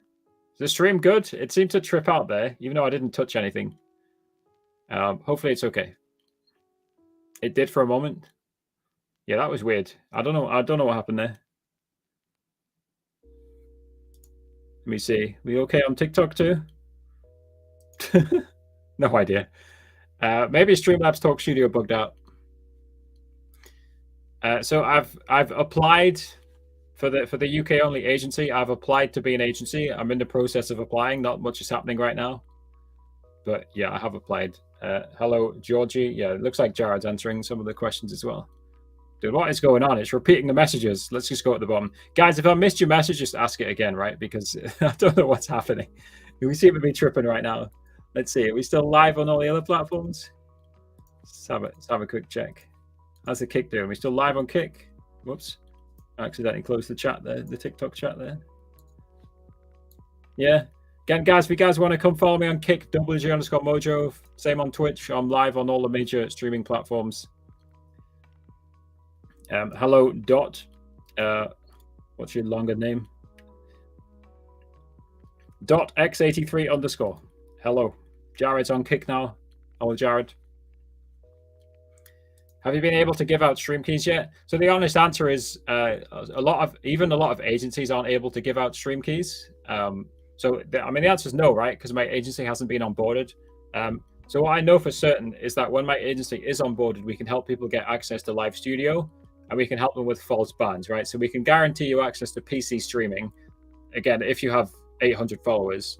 Is the stream good? It seemed to trip out there, even though I didn't touch anything. Hopefully it's okay. It did for a moment. Yeah, that was weird. I don't know what happened there. Let me see. We okay on TikTok too? No idea. Maybe Streamlabs Talk Studio bugged out. So I've applied for the UK only agency. I've applied to be an agency. I'm in the process of applying. Not much is happening right now, but yeah, I have applied. Hello, Georgie. Yeah, it looks like Jared's answering some of the questions as well. Dude, what is going on? It's repeating the messages. Let's just go at the bottom. Guys, if I missed your message, just ask it again, right? Because I don't know what's happening. We seem to be tripping right now. Let's see. Are we still live on all the other platforms? Let's have a quick check. How's the Kick doing? Are we still live on Kick? Whoops. I accidentally closed the chat there, the TikTok chat there. Yeah. Again, guys, if you guys want to come follow me on Kick, WG_Mojo. Same on Twitch. I'm live on all the major streaming platforms. Hello, Dot. What's your longer name? Dot X83_. Hello. Jared's on Kick now. Hello, Jared. Have you been able to give out stream keys yet? So the honest answer is a lot of agencies aren't able to give out stream keys. The answer is no, right? Because my agency hasn't been onboarded. So what I know for certain is that when my agency is onboarded, we can help people get access to Live Studio, and we can help them with false bans, right? So we can guarantee you access to PC streaming, again, if you have 800 followers.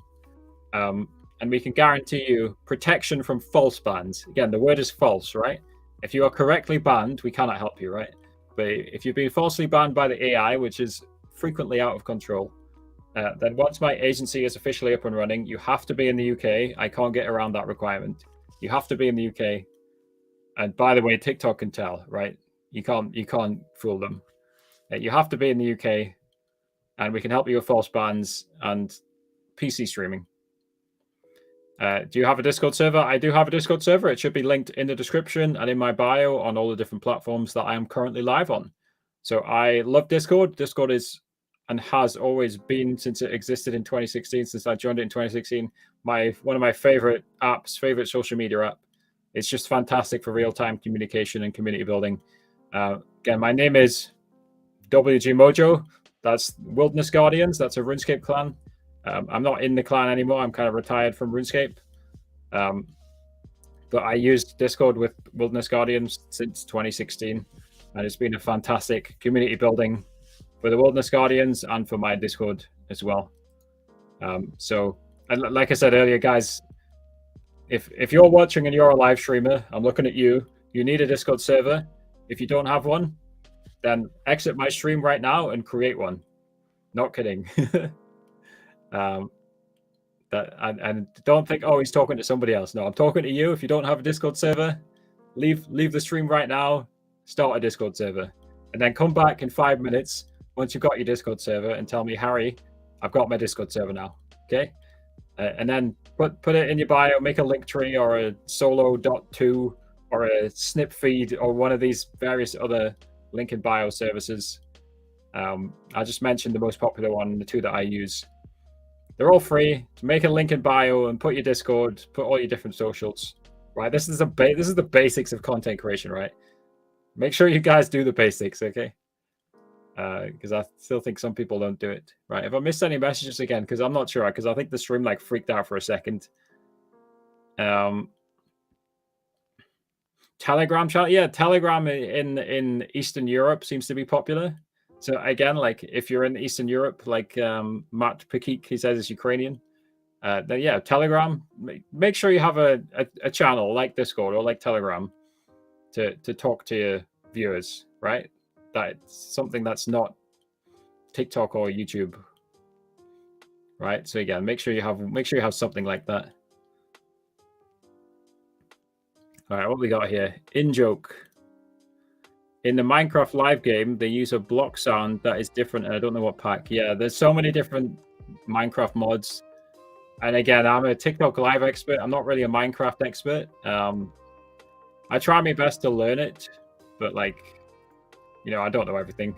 And we can guarantee you protection from false bans. Again, the word is false, right? If you are correctly banned, we cannot help you, right? But if you've been falsely banned by the AI, which is frequently out of control, then once my agency is officially up and running, you have to be in the UK. I can't get around that requirement. You have to be in the UK. And by the way, TikTok can tell, right? You can't fool them. You have to be in the UK, and we can help you with false bans and PC streaming. Do you have a Discord server? I do have a Discord server. It should be linked in the description and in my bio on all the different platforms that I am currently live on. So I love Discord. Discord is and has always been, since it existed in 2016, since I joined it in 2016, one of my favorite apps, favorite social media app. It's just fantastic for real-time communication and community building. Again, my name is WG Mojo. That's Wilderness Guardians. That's a RuneScape clan. I'm not in the clan anymore. I'm kind of retired from RuneScape. But I used Discord with Wilderness Guardians since 2016. And it's been a fantastic community building for the Wilderness Guardians and for my Discord as well. So, like I said earlier, guys, if you're watching and you're a live streamer, I'm looking at you. You need a Discord server. If you don't have one, then exit my stream right now and create one. Not kidding. And don't think, oh, he's talking to somebody else. No, I'm talking to you. If you don't have a Discord server, leave the stream right now, start a Discord server, and then come back in 5 minutes once you've got your Discord server and tell me, Harry, I've got my Discord server now. Okay, and then put it in your bio, make a link tree or a solo.to or a snip feed or one of these various other link in bio services. I just mentioned the most popular one, the two that I use. They're all free. To make a link in bio and put your Discord, put all your different socials. Right, this is the basics of content creation, right? Make sure you guys do the basics, okay? Because I still think some people don't do it. Right, if I missed any messages again, because I'm not sure, because I think the stream like freaked out for a second. Telegram channel, yeah, Telegram in Eastern Europe seems to be popular. So again, like if you're in Eastern Europe, like Matt Pakik, he says is Ukrainian. Then yeah, Telegram. Make sure you have a channel like Discord or like Telegram to talk to your viewers, right? That's something that's not TikTok or YouTube, right? So again, make sure you have something like that. All right, what we got here? In joke. In the Minecraft live game, they use a block sound that is different, and I don't know what pack. Yeah, there's so many different Minecraft mods. And again, I'm a TikTok live expert. I'm not really a Minecraft expert. I try my best to learn it, but like, you know, I don't know everything.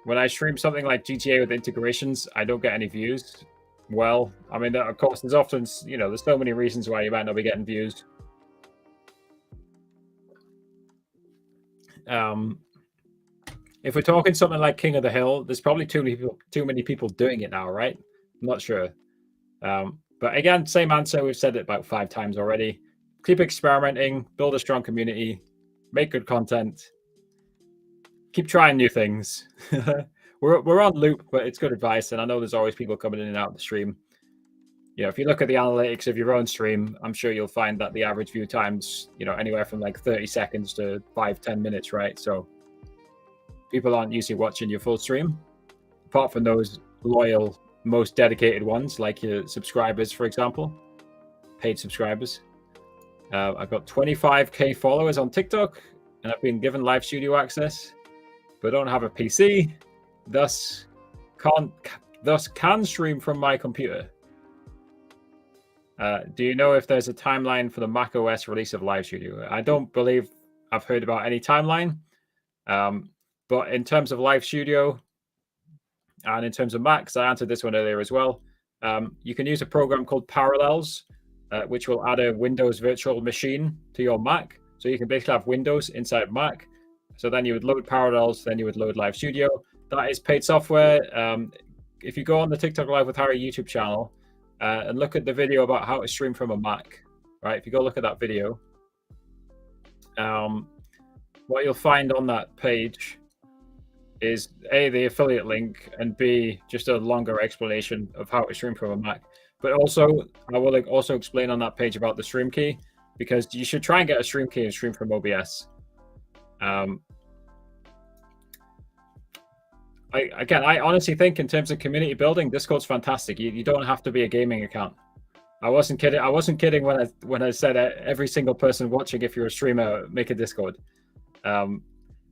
When I stream something like GTA with integrations, I don't get any views. Well, I mean, of course, there's often, you know, there's so many reasons why you might not be getting views. If we're talking something like King of the Hill, there's probably too many people doing it now, right? I'm not sure. But again, same answer. We've said it about 5 times already. Keep experimenting, build a strong community, make good content, keep trying new things. We're on loop, but it's good advice. And I know there's always people coming in and out of the stream. You know, if you look at the analytics of your own stream, I'm sure you'll find that the average view time's, you know, anywhere from like 30 seconds to 5-10 minutes, right? So people aren't usually watching your full stream, apart from those loyal, most dedicated ones, like your subscribers, for example, paid subscribers. I've got 25K followers on TikTok, and I've been given live studio access, but don't have a PC, thus can stream from my computer. Do you know if there's a timeline for the macOS release of Live Studio? I don't believe I've heard about any timeline. But in terms of Live Studio and in terms of Macs, I answered this one earlier as well. You can use a program called Parallels, which will add a Windows virtual machine to your Mac. So you can basically have Windows inside Mac. So then you would load Parallels, then you would load Live Studio. That is paid software. If you go on the TikTok Live with Harry YouTube channel, and look at the video about how to stream from a Mac, right? If you go look at that video, what you'll find on that page is A, the affiliate link, and B, just a longer explanation of how to stream from a Mac. But also, I will also explain on that page about the stream key, because you should try and get a stream key and stream from OBS. I honestly think in terms of community building, Discord's fantastic. You don't have to be a gaming account. I wasn't kidding when I said every single person watching, if you're a streamer, make a Discord. And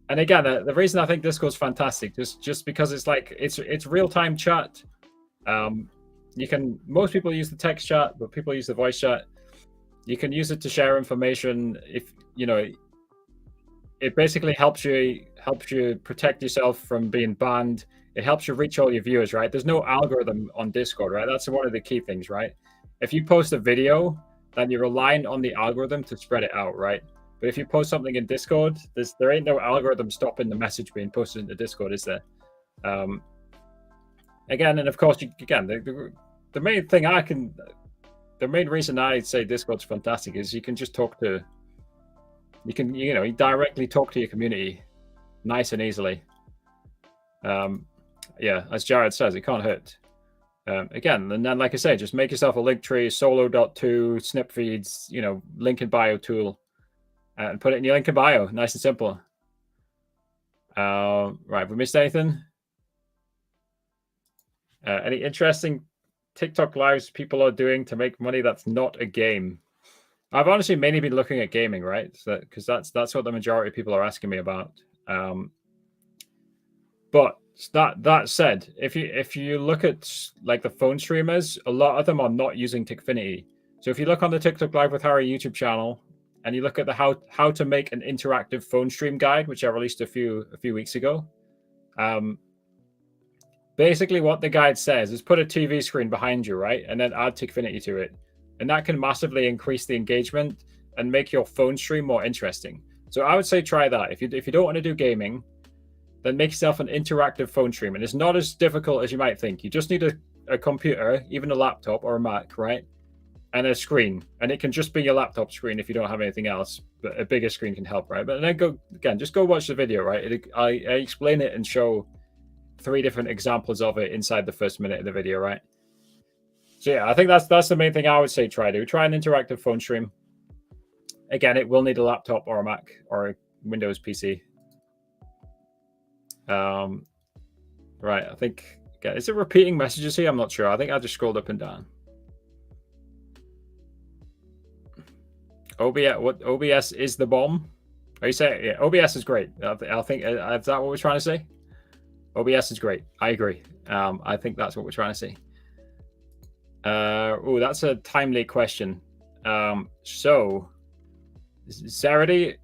again, the reason I think Discord's fantastic, just because it's like it's real-time chat. Most people use the text chat, but people use the voice chat. You can use it to share information. If you know, it basically helps you protect yourself from being banned. It helps you reach all your viewers, right? There's no algorithm on Discord, right? That's one of the key things, right? If you post a video, then you're relying on the algorithm to spread it out, right? But if you post something in Discord, there ain't no algorithm stopping the message being posted into Discord, is there? Again, and of course, the main thing the main reason I say Discord's fantastic is you can just you directly talk to your community nice and easily. Yeah, as Jared says, it can't hurt. Again, and then like I say, just make yourself a link tree, solo.to, snip feeds, link in bio tool, and put it in your link in bio. Nice and simple. Right, have we missed anything? Any interesting TikTok lives people are doing to make money that's not a game? I've honestly mainly been looking at gaming, right? Because that's what the majority of people are asking me about. But that said, if you look at like the phone streamers, a lot of them are not using Tikfinity. So if you look on the TikTok Live with Harry YouTube channel, and you look at the how to make an interactive phone stream guide, which I released a few weeks ago, basically what the guide says is put a TV screen behind you, right, and then add Tikfinity to it, and that can massively increase the engagement and make your phone stream more interesting. So I would say try that. If you don't want to do gaming, then make yourself an interactive phone stream. And it's not as difficult as you might think. You just need a computer, even a laptop or a Mac, right? And a screen. And it can just be your laptop screen if you don't have anything else. But a bigger screen can help, right? But then just go watch the video, right? I explain it and show 3 different examples of it inside the first minute of the video, right? So yeah, I think that's the main thing I would say try an interactive phone stream. Again, it will need a laptop or a Mac or a Windows PC. Right, I think, is it repeating messages here? I'm not sure. I think I just scrolled up and down. OBS is the bomb? Are you saying, yeah, OBS is great. I think, is that what we're trying to say? OBS is great. I agree. I think that's what we're trying to say. Oh, that's a timely question. So, Zeredy,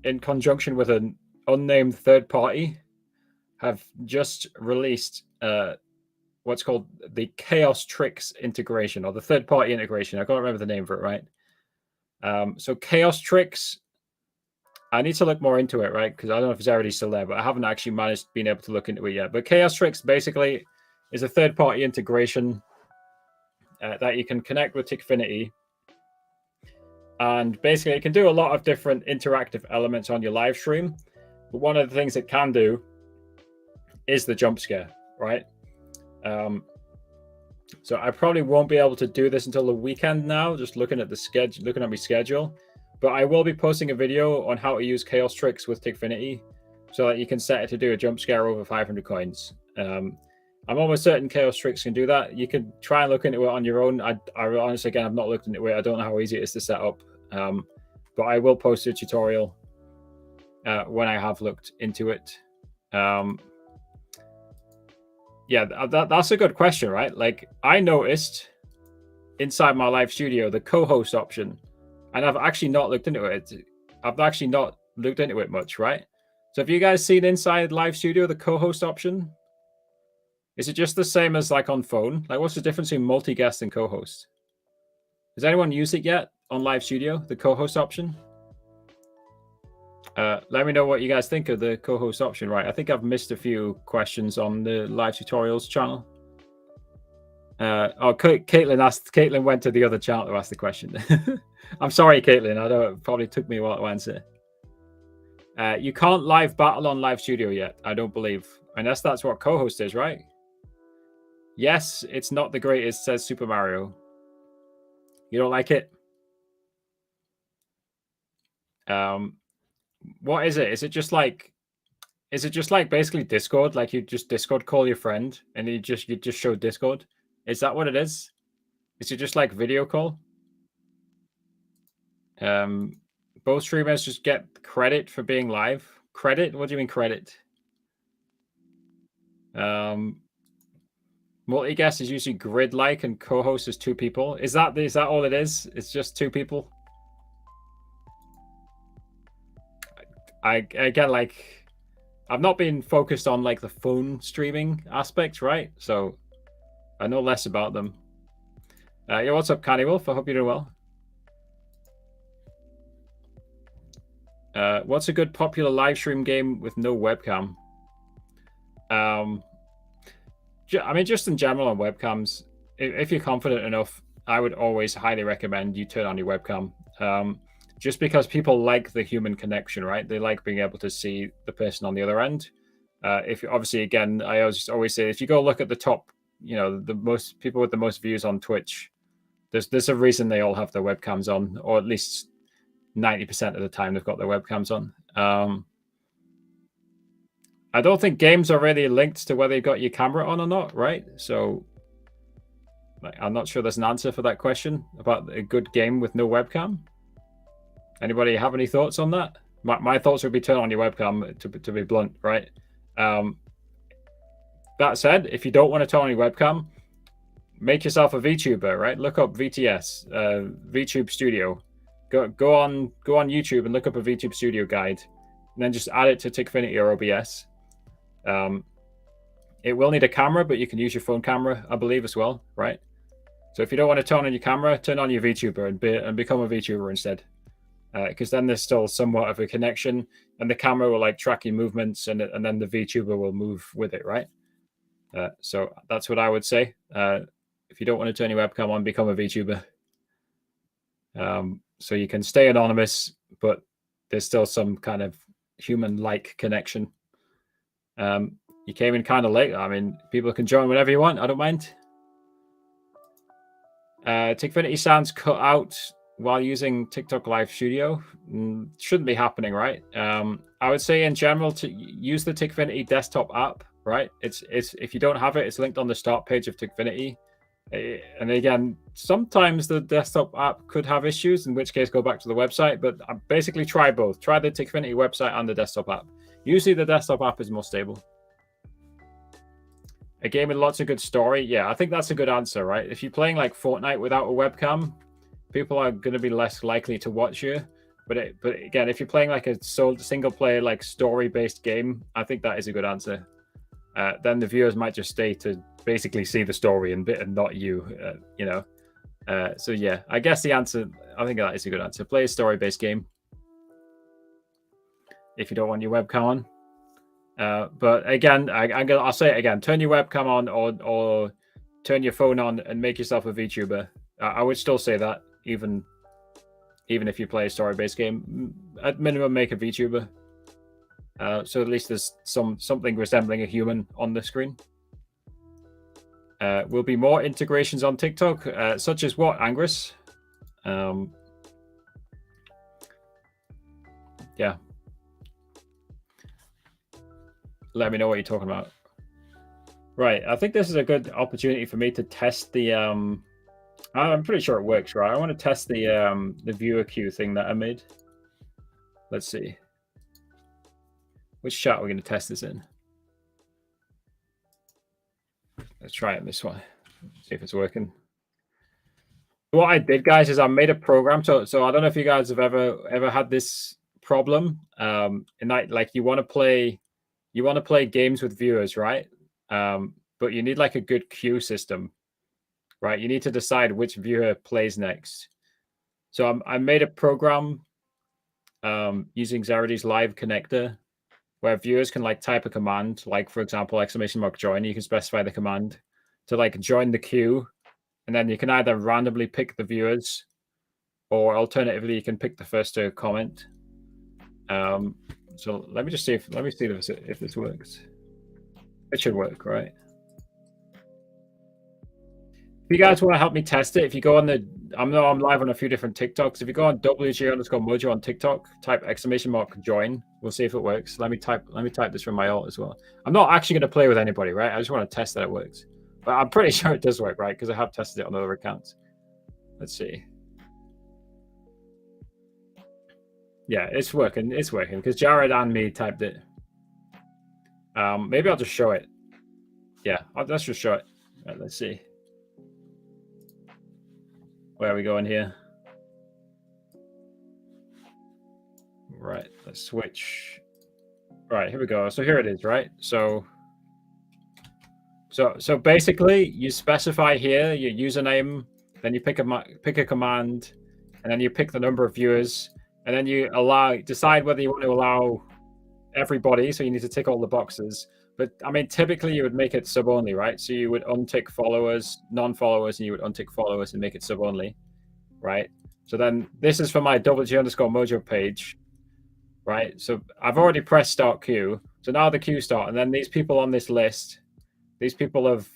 in conjunction with an unnamed third party, have just released what's called the Chaos Tricks integration, or the third party integration. I can't remember the name for it, right? So Chaos Tricks, I need to look more into it, right? Because I don't know if it's already still there, but I haven't actually been able to look into it yet. But Chaos Tricks basically is a third party integration that you can connect with Tikfinity. And basically it can do a lot of different interactive elements on your live stream. But one of the things it can do is the jump scare, right? So I probably won't be able to do this until the weekend now, just looking at my schedule. But I will be posting a video on how to use Chaos Tricks with Tikfinity so that you can set it to do a jump scare over 500 coins. I'm almost certain Chaos Tricks can do that. You can try and look into it on your own. I honestly, again, I've not looked into it. I don't know how easy it is to set up. But I will post a tutorial when I have looked into it. Yeah, that's a good question, right? Like, I noticed inside my live studio the co-host option, and I've actually not looked into it. I've actually not looked into it much, right? So have you guys seen inside live studio the co-host option? Is it just the same as like on phone? Like, what's the difference between multi-guest and co-host? Has anyone used it yet on live studio, the co-host option? Let me know what you guys think of the co-host option. Right, I think I've missed a few questions on the live tutorials channel. Caitlin went to the other channel to ask the question. I'm sorry, Caitlin. I know it probably took me a while to answer. You can't live battle on live studio yet, I don't believe. Unless that's what co-host is, right? Yes, it's not the greatest, says Super Mario. You don't like it? What is it? Is it just like basically Discord? Like you just Discord call your friend and you just show Discord? Is that what it is? Is it just like video call? Both streamers just get credit for being live. Credit? What do you mean credit? Multi-guest is usually grid-like and co-host is 2 people. Is that all it is? It's just 2 people? Again, like, I've not been focused on like the phone streaming aspect, right? So I know less about them. Yeah, what's up, Canny Wolf? I hope you're doing well. What's a good popular live stream game with no webcam? I mean, just in general on webcams, if you're confident enough, I would always highly recommend you turn on your webcam. Just because people like the human connection, right? They like being able to see the person on the other end. If obviously, again, I always say, if you go look at the top, the most people with the most views on Twitch, there's a reason they all have their webcams on, or at least 90% of the time they've got their webcams on. I don't think games are really linked to whether you got your camera on or not, right? So like, I'm not sure there's an answer for that question about a good game with no webcam. Anybody have any thoughts on that? My thoughts would be turn on your webcam, to be blunt, right? That said, if you don't want to turn on your webcam, make yourself a VTuber, right? Look up VTS, VTube Studio. Go on YouTube and look up a VTube Studio guide, and then just add it to Tickfinity or OBS. It will need a camera, but you can use your phone camera, I believe, as well, right? So if you don't want to turn on your camera, turn on your VTuber and become a VTuber instead, because then there's still somewhat of a connection, and the camera will like track your movements, and then the VTuber will move with it, right? So that's what I would say. If you don't want to turn your webcam on, become a VTuber. So you can stay anonymous, but there's still some kind of human-like connection. You came in kind of late. I mean, people can join whenever you want. I don't mind. Tickfinity sounds cut out while using TikTok Live Studio. Shouldn't be happening, right? I would say in general to use the Tickfinity desktop app, right? It's if you don't have it, it's linked on the start page of Tickfinity. And again, sometimes the desktop app could have issues, in which case go back to the website. But basically try both. Try the Tickfinity website and the desktop app. Usually the desktop app is more stable. A game with lots of good story. Yeah, I think that's a good answer, right? If you're playing like Fortnite without a webcam, people are going to be less likely to watch you. But again, if you're playing like a single player, like story-based game, I think that is a good answer. Then the viewers might just stay to basically see the story and not you, you know. So yeah, I guess the answer, I think that is a good answer. Play a story-based game if you don't want your webcam on. But again, I'll say it again: turn your webcam on or turn your phone on and make yourself a VTuber. I would still say that even if you play a story-based game, at minimum make a VTuber. So at least there's something resembling a human on the screen. Will be more integrations on TikTok, such as what, Angrus? Yeah. Let me know what you're talking about. Right, I think this is a good opportunity for me to test the. I'm pretty sure it works, right? I want to test the viewer queue thing that I made. Let's see. Which chat we're going to test this in? Let's try it this way. See if it's working. What I did, guys, is I made a program. So I don't know if you guys have ever had this problem. In that, like, you want to play games with viewers, right? But you need like a good queue system, right? You need to decide which viewer plays next. So I made a program using Zerity's live connector, where viewers can like type a command, like for example, !join. You can specify the command to like join the queue, and then you can either randomly pick the viewers, or alternatively, you can pick the first to comment. So let me see if this works. It should work, right? If you guys want to help me test it, if you go on I'm live on a few different TikToks. If you go on WG_Mojo on TikTok, type !join. We'll see if it works. Let me type this from my alt as well. I'm not actually going to play with anybody, right? I just want to test that it works. But I'm pretty sure it does work, right? Because I have tested it on other accounts. Let's see. Yeah, it's working. It's working because Jared and me typed it. Maybe I'll just show it. Yeah, let's just show it. Right, let's see. Where are we going here? Right, let's switch. Right, here we go. So here it is, right? So basically, you specify here your username, then you pick a command, and then you pick the number of viewers, and then you decide whether you want to allow everybody. So you need to tick all the boxes. But I mean, typically you would make it sub only, right? So you would untick followers, non-followers, and you would untick followers and make it sub only, right? So then this is for my WG_Mojo page, right? So I've already pressed start queue. So now the queue start, and then these people on this list, these people have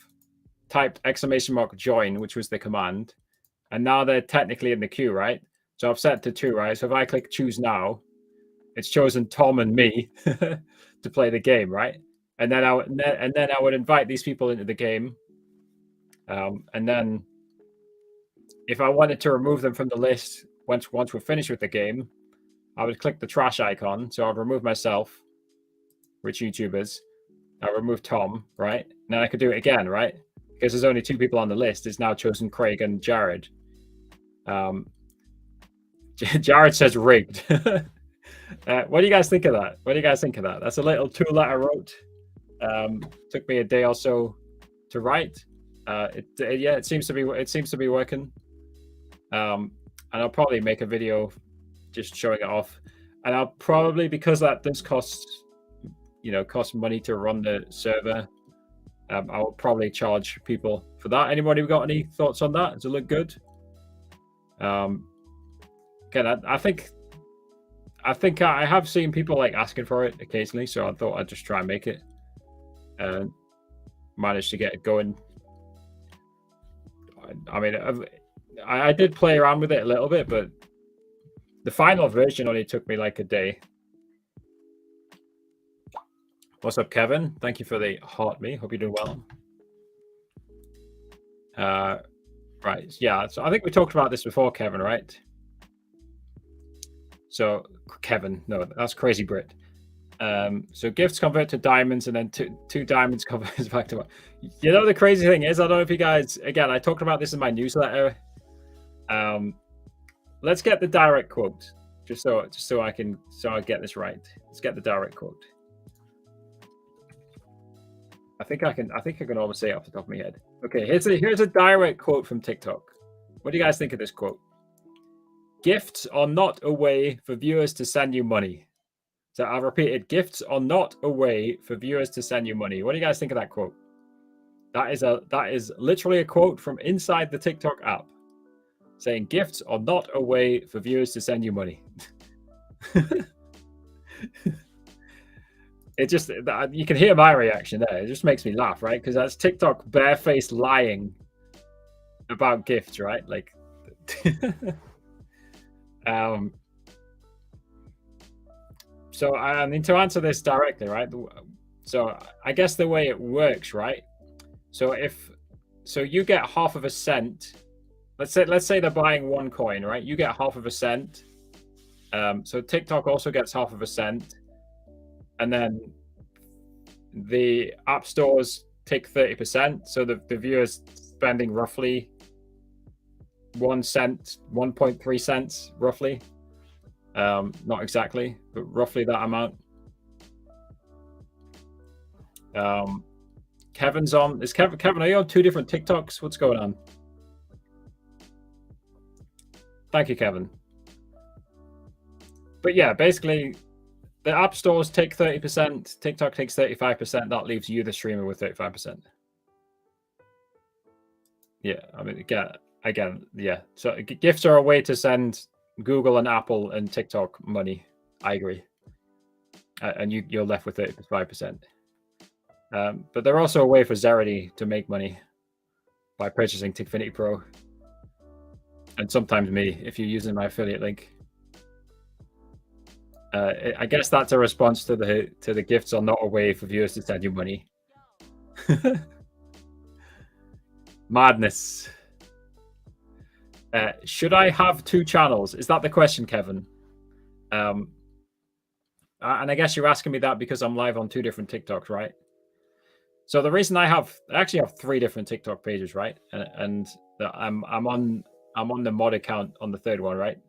typed !join, which was the command, and now they're technically in the queue, right? So I've set it to 2, right? So if I click choose now, it's chosen Tom and me to play the game, right? and then I would invite these people into the game, and then if I wanted to remove them from the list once we're finished with the game, I would click the trash icon. So I'd remove myself, rich YouTubers. I remove Tom, right? And then I could do it again, right? Because there's only 2 people on the list. It's now chosen Craig and Jared. Jared says rigged. What do you guys think of that? What do you guys think of that? That's a little 2-letter rote. Took me a day or so to write. It seems to be working. And I'll probably make a video just showing it off. And I'll probably, because that does cost money to run the server, I'll probably charge people for that. Anybody got any thoughts on that? Does it look good? Again, I think I have seen people like asking for it occasionally, so I thought I'd just try and make it and manage to get it going. I mean, I did play around with it a little bit, but the final version only took me like a day. What's up, Kevin? Thank you for the heart me. Hope you're doing well. Right, yeah. So I think we talked about this before, Kevin, right? So Kevin, no, that's Crazy Brit. So gifts convert to diamonds, and then two diamonds converts back to what? You know, the crazy thing is, I don't know if you guys, again, I talked about this in my newsletter. Let's get the direct quote, just so I get this right. Let's get the direct quote. I think I can almost say it off the top of my head. Okay, here's a direct quote from TikTok. What do you guys think of this quote? Gifts are not a way for viewers to send you money. So I've repeated, gifts are not a way for viewers to send you money. What do you guys think of that quote? That is literally a quote from inside the TikTok app, saying gifts are not a way for viewers to send you money. It just, you can hear my reaction there. It just makes me laugh, right? Because that's TikTok barefaced lying about gifts, right? Like, so I mean, to answer this directly, right? So I guess the way it works, right? So you get half of a cent. Let's say they're buying one coin, right? You get half of a cent. So TikTok also gets half of a cent. And then the app stores take 30%. So the viewer's spending roughly 1 cent, 1.3 cents, roughly. Not exactly, but roughly that amount. Kevin's on. Kevin, are you on 2 different TikToks? What's going on? Thank you, Kevin. But yeah, basically, the app stores take 30%, TikTok takes 35%. That leaves you, the streamer, with 35%. Yeah, I mean, again, yeah. So gifts are a way to send Google and Apple and TikTok money. I agree. And you're left with 35%. But they're also a way for Zerity to make money by purchasing Tickfinity Pro. And sometimes me, if you're using my affiliate link. I guess that's a response to the gifts are not a way for viewers to send you money. Madness. Should I have 2 channels? Is that the question, Kevin? And I guess you're asking me that because I'm live on 2 different TikToks, right? So the reason I actually have 3 different TikTok pages, right? And I'm on the mod account on the 3rd one, right?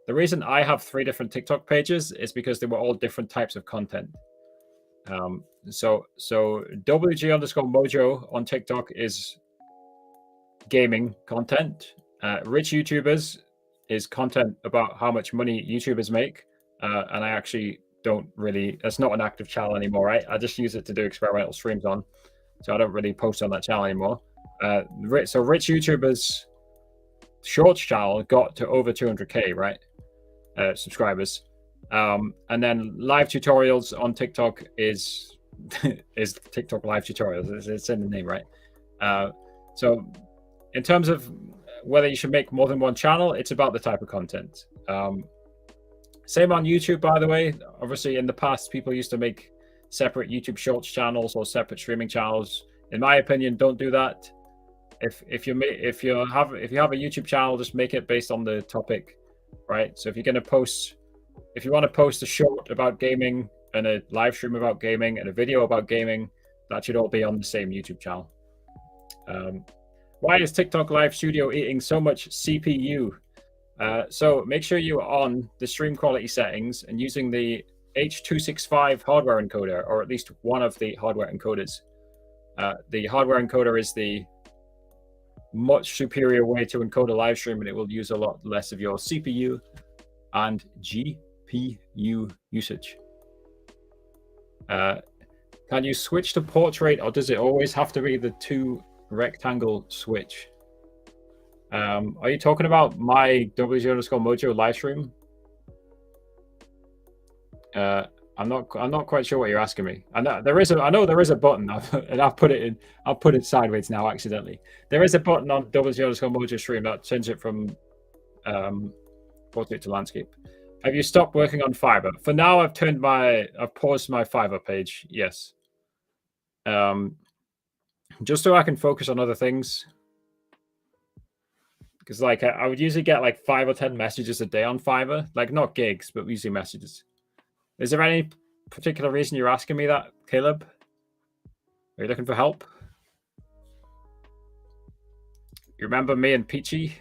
The reason I have 3 different TikTok pages is because they were all different types of content. So WG_Mojo on TikTok is gaming content. Rich YouTubers is content about how much money YouTubers make. And I actually don't really, that's not an active channel anymore, right? I just use it to do experimental streams on. So I don't really post on that channel anymore. So Rich YouTubers Shorts channel got to over 200K, right? Subscribers. And then live tutorials on TikTok is TikTok live tutorials. It's in the name, right? So in terms of whether you should make more than 1 channel, it's about the type of content. Same on YouTube, by the way. Obviously, in the past, people used to make separate YouTube Shorts channels or separate streaming channels. In my opinion, don't do that. If you have a YouTube channel, just make it based on the topic, right? So if you're going to post, if you want to post a short about gaming and a live stream about gaming and a video about gaming, that should all be on the same YouTube channel. Why is TikTok Live Studio eating so much CPU? So make sure you're on the stream quality settings and using the H.265 hardware encoder, or at least one of the hardware encoders. The hardware encoder is the much superior way to encode a live stream, and it will use a lot less of your CPU and GPU usage. Can you switch to portrait, or does it always have to be the 2 rectangle switch? Are you talking about my WG_Mojo live stream? I'm not quite sure what you're asking me. I know there is a button, and I'll put it sideways now accidentally. There is a button on WG_Mojo stream that turns it from portrait to landscape. Have you stopped working on Fiverr? For now, I've paused my Fiverr page. Yes. Just so I can focus on other things. Because like I would usually get like 5 or 10 messages a day on Fiverr, like not gigs, but usually messages. Is there any particular reason you're asking me that, Caleb? Are you looking for help? You remember me and Peachy?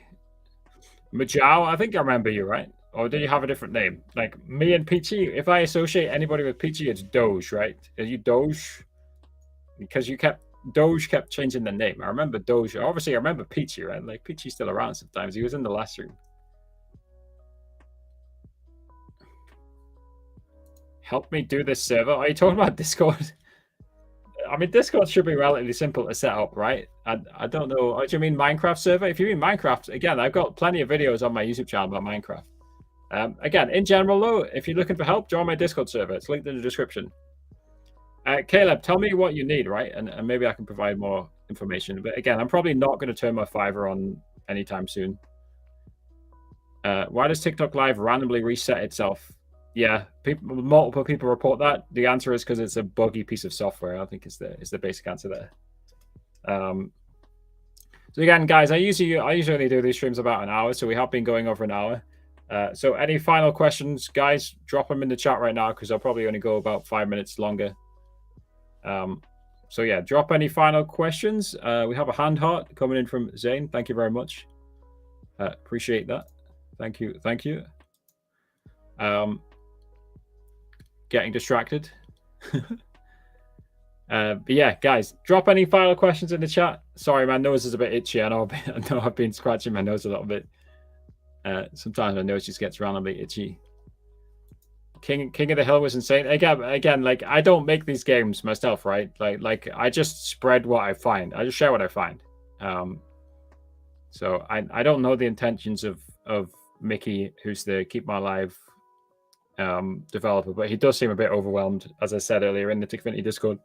Majao? I think I remember you, right? Or did you have a different name? Like me and Peachy? If I associate anybody with Peachy, it's Doge, right? Are you Doge? Because Doge kept changing the name. I remember Doge. Obviously, I remember Peachy, right? Like Peachy's still around sometimes. He was in the last stream. Help me do this server. Are you talking about Discord? I mean, Discord should be relatively simple to set up, right? I don't know. Oh, do you mean Minecraft server? If you mean Minecraft, again, I've got plenty of videos on my YouTube channel about Minecraft. Again, in general, though, if you're looking for help, join my Discord server. It's linked in the description. Caleb, tell me what you need, right? And maybe I can provide more information. But again, I'm probably not going to turn my Fiverr on anytime soon. Why does TikTok Live randomly reset itself? Yeah, multiple people report that. The answer is because it's a buggy piece of software. I think is the basic answer there. So again, guys, I usually only do these streams about an hour, so we have been going over an hour. So any final questions, guys? Drop them in the chat right now because I'll probably only go about 5 minutes longer. So yeah, drop any final questions. We have a hand heart coming in from Zane. Thank you very much. Appreciate that. Thank you. Getting distracted. But yeah, guys, drop any final questions in the chat. Sorry, my nose is a bit itchy. I know I've been scratching my nose a little bit. Sometimes my nose just gets randomly itchy. King of the Hill was insane. Again, like I don't make these games myself, right? Like I just spread what I find. I just share what I find. So I don't know the intentions of Mickey, who's the Keep My Live developer, but he does seem a bit overwhelmed, as I said earlier in the Tikfinity Discord.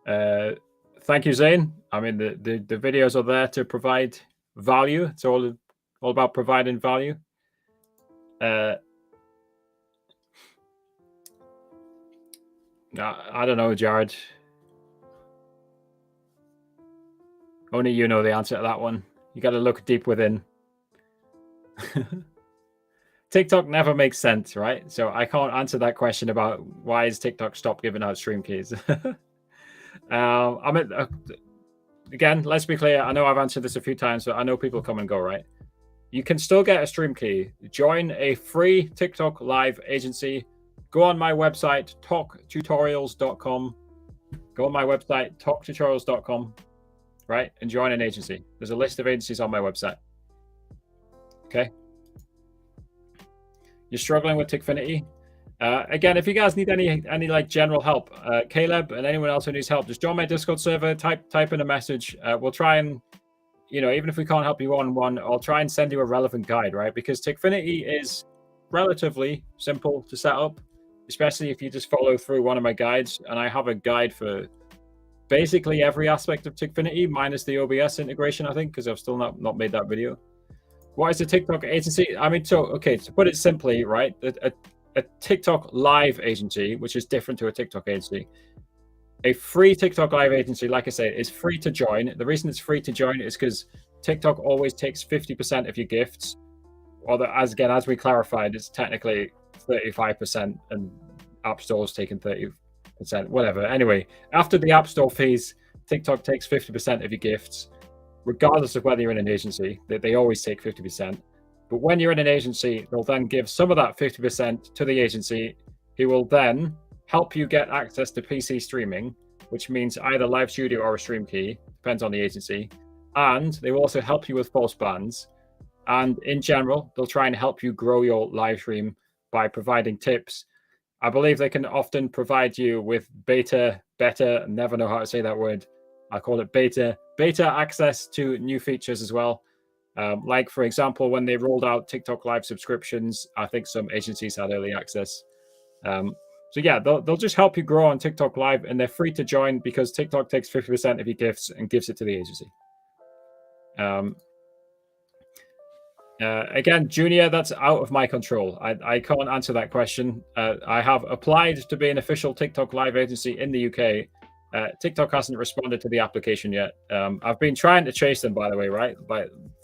Thank you, Zane. I mean, the videos are there to provide value. It's all about providing value. I don't know, Jared. Only you know the answer to that one. You got to look deep within. TikTok never makes sense, right? So I can't answer that question about why is TikTok stopped giving out stream keys. Again, let's be clear. I know I've answered this a few times, but I know people come and go, right? You can still get a stream key. Join a free TikTok Live agency. Go on my website, talktutorials.com. Go on my website, talktutorials.com, right? And join an agency. There's a list of agencies on my website. Okay. You're struggling with Tikfinity. Again, if you guys need any like general help, Caleb and anyone else who needs help, just join my Discord server. Type in a message. We'll try and, even if we can't help you one-on-one, I'll try and send you a relevant guide, right? Because Tikfinity is relatively simple to set up, especially if you just follow through one of my guides. And I have a guide for basically every aspect of Tikfinity, minus the OBS integration, I think, because I've still not made that video. What is a TikTok agency? I mean, to put it simply, right? a TikTok live agency, which is different to a TikTok agency. A free TikTok live agency, like I say, is free to join. The reason it's free to join is because TikTok always takes 50% of your gifts. Or as we clarified, it's technically 35%, and App Store's taking 30%, whatever. Anyway, after the App Store fees, TikTok takes 50% of your gifts, regardless of whether you're in an agency. They always take 50%. But when you're in an agency, they'll then give some of that 50% to the agency, who will then help you get access to PC streaming, which means either Live Studio or a stream key, depends on the agency. And they will also help you with false bans. And in general, they'll try and help you grow your live stream by providing tips. I believe they can often provide you with beta, never know how to say that word. I call it beta access to new features as well. Like, for example, when they rolled out TikTok Live subscriptions, I think some agencies had early access. So yeah, they'll just help you grow on TikTok Live, and they're free to join because TikTok takes 50% of your gifts and gives it to the agency. Again, Junior, that's out of my control. I can't answer that question. I have applied to be an official TikTok Live agency in the UK. TikTok hasn't responded to the application yet. I've been trying to chase them, by the way, right?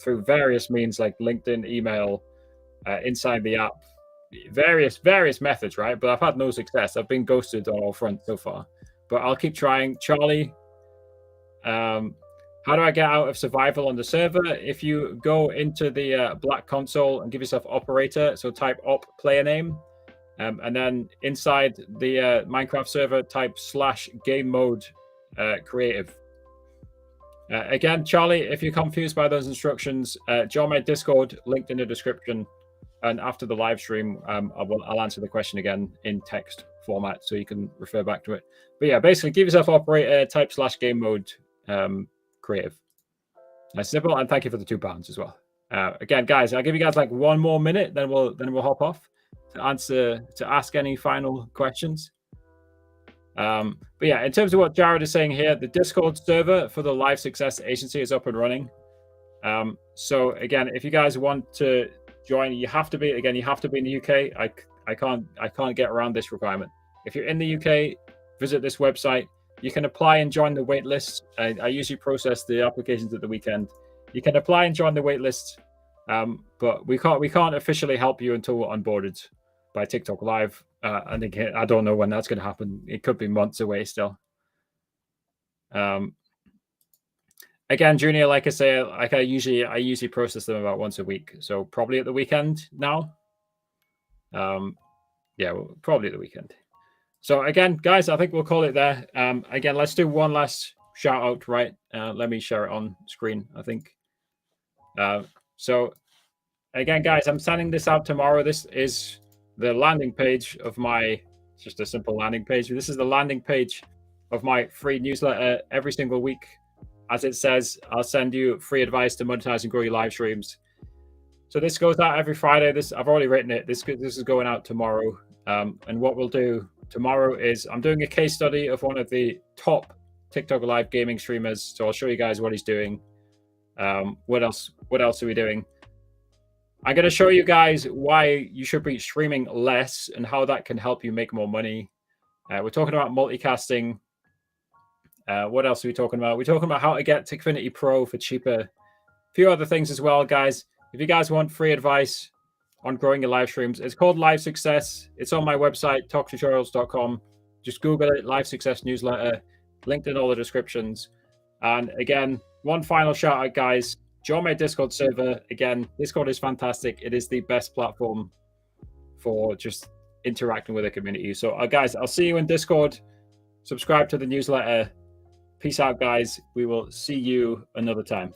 Through various means like LinkedIn, email, inside the app, various methods, right? But I've had no success. I've been ghosted on all fronts so far. But I'll keep trying. Charlie, how do I get out of survival on the server? If you go into the black console and give yourself operator, so type op player name, and then inside the Minecraft server, type /game mode creative. Again, Charlie, if you're confused by those instructions, join my Discord, linked in the description. And after the live stream, I'll answer the question again in text format, so you can refer back to it. But yeah, basically, give yourself operator, type /game mode creative. Nice, simple, and thank you for the £2 as well. Again, guys, I'll give you guys like 1 more minute, then we'll hop off to ask any final questions. But yeah, in terms of what Jared is saying here, the Discord server for the Live Success Agency is up and running. So again, if you guys want to join, you have to be in the UK. I can't get around this requirement. If you're in the UK, visit this website. You can apply and join the wait list. I usually process the applications at the weekend. You can apply and join the wait list, but we can't officially help you until we're onboarded by TikTok Live. And again, I don't know when that's going to happen. It could be months away still. Again, Junior, like I say, like I usually process them about once a week, so probably at the weekend now. Yeah, probably at the weekend. So again, guys, I think we'll call it there. Again, let's do one last shout out, right? Let me share it on screen, I think. So again, guys, I'm sending this out tomorrow. This is the landing page of just a simple landing page. This is the landing page of my free newsletter every single week. As it says, I'll send you free advice to monetize and grow your live streams. So this goes out every Friday. I've already written it. This is going out tomorrow. And what we'll do tomorrow is I'm doing a case study of one of the top TikTok Live gaming streamers. So I'll show you guys what he's doing. What else are we doing? I'm going to show you guys why you should be streaming less and how that can help you make more money. We're talking about multicasting. What else are we talking about? We're talking about how to get Tikfinity Pro for cheaper. A few other things as well, guys. If you guys want free advice on growing your live streams, it's called Live Success. It's on my website, talktutorials.com. Just Google it, Live Success Newsletter, linked in all the descriptions. And again, one final shout out, guys. Join my Discord server. Again, Discord is fantastic. It is the best platform for just interacting with the community. So guys, I'll see you in Discord. Subscribe to the newsletter. Peace out, guys. We will see you another time.